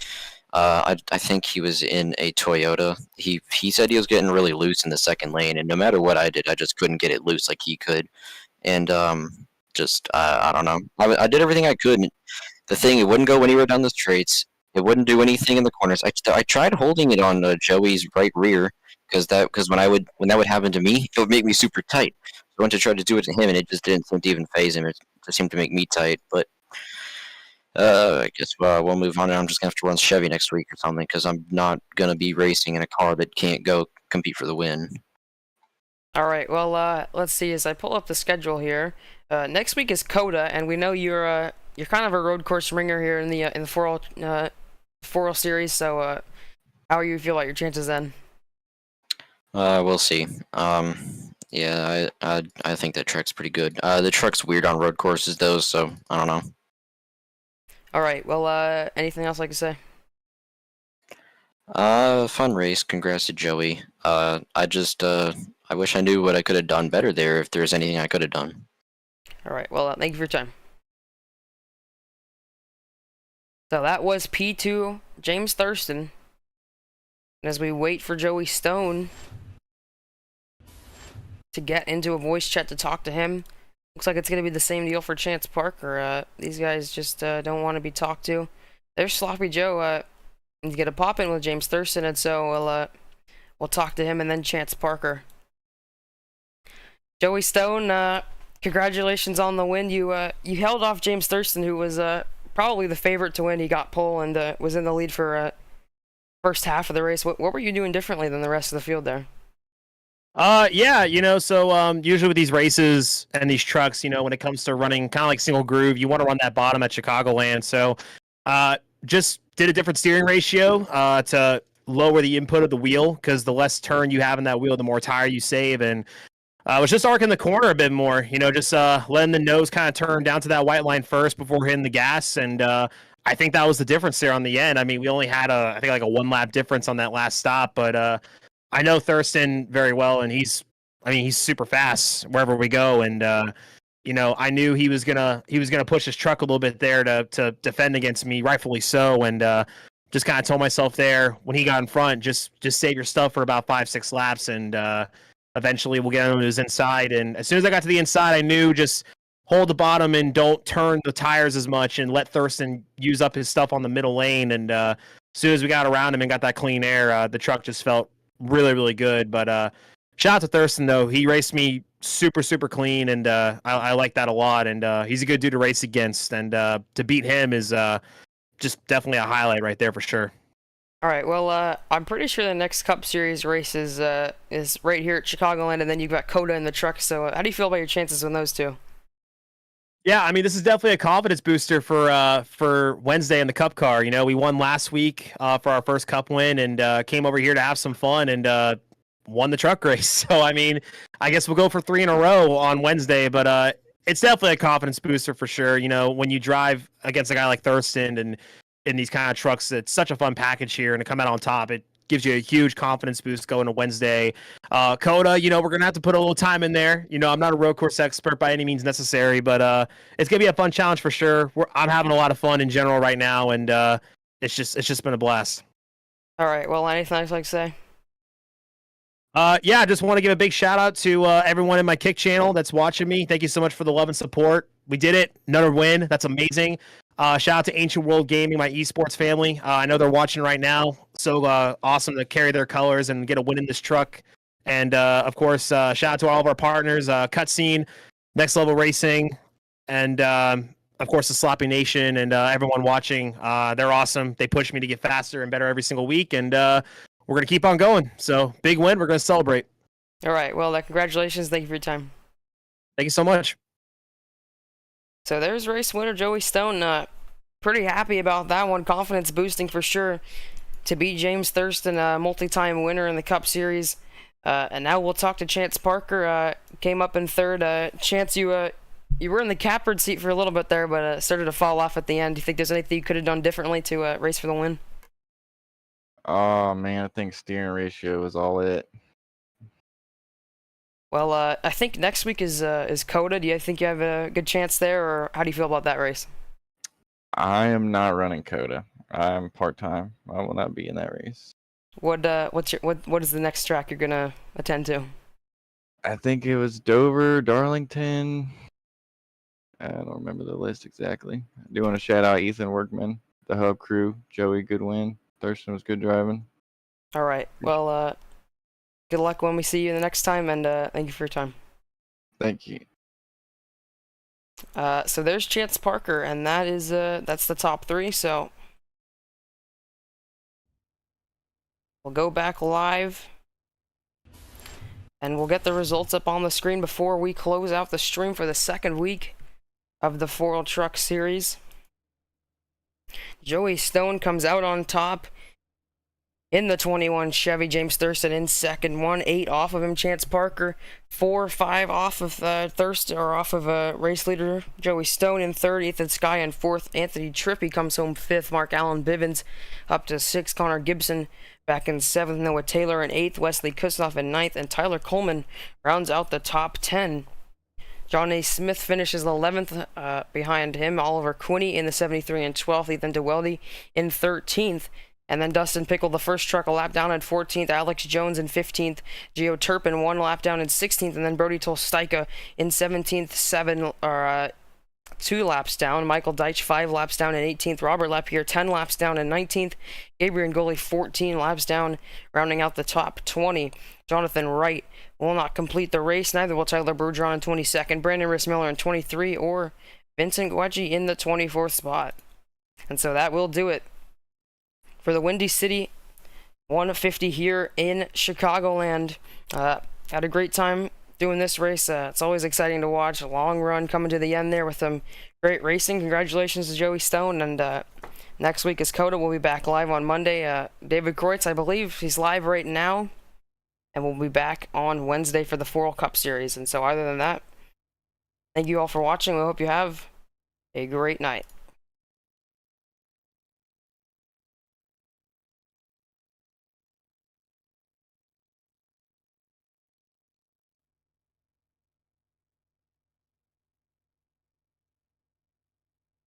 S2: I think he was in a Toyota. He said he was getting really loose in the second lane, and no matter what I did, I just couldn't get it loose like he could. And I don't know. I did everything I could. The thing, it wouldn't go anywhere down the straights. It wouldn't do anything in the corners. I tried holding it on Joey's right rear because when that would happen to me, it would make me super tight. So I went to try to do it to him, and it just didn't seem to even phase him. It just seemed to make me tight. But I guess we'll move on. And I'm just gonna have to run Chevy next week or something because I'm not gonna be racing in a car that can't go compete for the win.
S1: All right. Well, let's see. As I pull up the schedule here, next week is COTA, and we know you're kind of a road course ringer here in the FORL series. So, how do you feel about your chances then?
S2: We'll see. Yeah, I think that truck's pretty good. The truck's weird on road courses though, so I don't know.
S1: All right. Well, anything else I can say?
S2: Fun race. Congrats to Joey. I wish I knew what I could have done better there if there's anything I could have done.
S1: All right. Well, thank you for your time. So that was P2 James Thurston. And as we wait for Joey Stone to get into a voice chat to talk to him, looks like it's going to be the same deal for Chance Parker. These guys just don't want to be talked to. There's Sloppy Joe. He's going to pop in with James Thurston, and so we'll talk to him and then Chance Parker. Joey Stone, congratulations on the win. You held off James Thurston, who was probably the favorite to win. He got pole and was in the lead for first half of the race. What were you doing differently than the rest of the field there?
S7: Yeah, so usually with these races and these trucks, when it comes to running kind of like single groove, you want to run that bottom at Chicagoland. So just did a different steering ratio to lower the input of the wheel, because the less turn you have in that wheel, the more tire you save. And I was just arcing the corner a bit more, just letting the nose kind of turn down to that white line first before hitting the gas. And I think that was the difference there on the end. I mean, we only had I think like a 1 lap difference on that last stop, but I know Thurston very well, and he's super fast wherever we go. And I knew he was gonna push his truck a little bit there to defend against me, rightfully so. And just kind of told myself there when he got in front, just save your stuff for about 5-6 laps, and eventually we'll get him to his inside. And as soon as I got to the inside, I knew just hold the bottom and don't turn the tires as much, and let Thurston use up his stuff on the middle lane. And as soon as we got around him and got that clean air, the truck just felt really, really good. But shout out to Thurston, though. He raced me super, super clean, and I like that a lot. And he's a good dude to race against, and to beat him is just definitely a highlight right there for sure.
S1: All right, well, I'm pretty sure the next Cup Series race is right here at Chicagoland, and then you've got Coda in the truck. So how do you feel about your chances with those two?
S7: Yeah, I mean, this is definitely a confidence booster for Wednesday in the Cup car. We won last week for our first Cup win, and came over here to have some fun, and won the truck race. So, I mean, I guess we'll go for 3 in a row on Wednesday, but it's definitely a confidence booster for sure. When you drive against a guy like Thurston and in these kind of trucks, it's such a fun package here, and to come out on top, it gives you a huge confidence boost going to Wednesday. Coda, we're going to have to put a little time in there. I'm not a road course expert by any means necessary, but it's going to be a fun challenge for sure. I'm having a lot of fun in general right now, and it's just been a blast.
S1: All right, well, anything else like to say?
S7: Yeah, I just want to give a big shout out to everyone in my Kick channel that's watching me. Thank you so much for the love and support. We did it. Another win. That's amazing. Shout out to Ancient World Gaming, my esports family. I know they're watching right now. So awesome to carry their colors and get a win in this truck. And of course, shout out to all of our partners, Cutscene, Next Level Racing, and of course the Sloppy Nation, and everyone watching. They're awesome. They push me to get faster and better every single week, and we're going to keep on going. So big win. We're going to celebrate.
S1: All right, well, congratulations. Thank you for your time.
S7: Thank you so much.
S1: So there's race winner Joey Stone. Pretty happy about that one. Confidence boosting for sure to beat James Thurston, a multi-time winner in the Cup Series. And now we'll talk to Chance Parker. Came up in third. Chance, you were in the catbird seat for a little bit there, but started to fall off at the end. Do you think there's anything you could have done differently to race for the win?
S8: Oh man, I think steering ratio was all it.
S1: Well, I think next week is Coda. Do you think you have a good chance there, or how do you feel about that race?
S8: I am not running Coda. I'm part-time. I will not be in that race.
S1: What is the next track you're gonna attend to?
S8: I think it was Dover, Darlington. I don't remember the list exactly. I do want to shout out Ethan Workman, the Hub crew, Joey, good win. Thurston was good driving.
S1: All right. Well, good luck when we see you the next time, and thank you for your time.
S8: Thank you.
S1: So there's Chance Parker, and that's the top 3. So we'll go back live, and we'll get the results up on the screen before we close out the stream for the second week of the FORL Truck Series. Joey Stone comes out on top In the 21 Chevy, James Thurston in second, 1-8 off of him, Chance Parker, 4-5 off of Thurston, or off of race leader Joey Stone in third, Ethan Sky in fourth, Anthony Trippi comes home fifth, Mark Allen Bivens up to sixth, Connor Gibson back in seventh, Noah Taylor in eighth, Wesley Kusnoff in ninth, and Tyler Coleman rounds out the top 10. John A. Smith finishes 11th behind him, Oliver Quinney in the 73 and 12th, Ethan DeWeldy in 13th. And then Dustin Pickle, the first truck, a lap down in 14th. Alex Jones in 15th. Gio Turpin, 1 lap down in 16th. And then Brody Tolstaika in 17th, 2 laps down. Michael Deitch, 5 laps down in 18th. Robert Lapierre, 10 laps down in 19th. Gabriel Ngoli, 14 laps down, rounding out the top 20. Jonathan Wright will not complete the race. Neither will Tyler Bergeron in 22nd. Brandon Rissmiller in 23, or Vincent Guaggi in the 24th spot. And so that will do it for the Windy City 150 here in Chicagoland. Had a great time doing this race. It's always exciting to watch. A long run coming to the end there with some great racing. Congratulations to Joey Stone. And next week is Coda. We'll be back live on Monday. David Kreutz, I believe, he's live right now. And we'll be back on Wednesday for the FORL Cup Series. And so other than that, thank you all for watching. We hope you have a great night.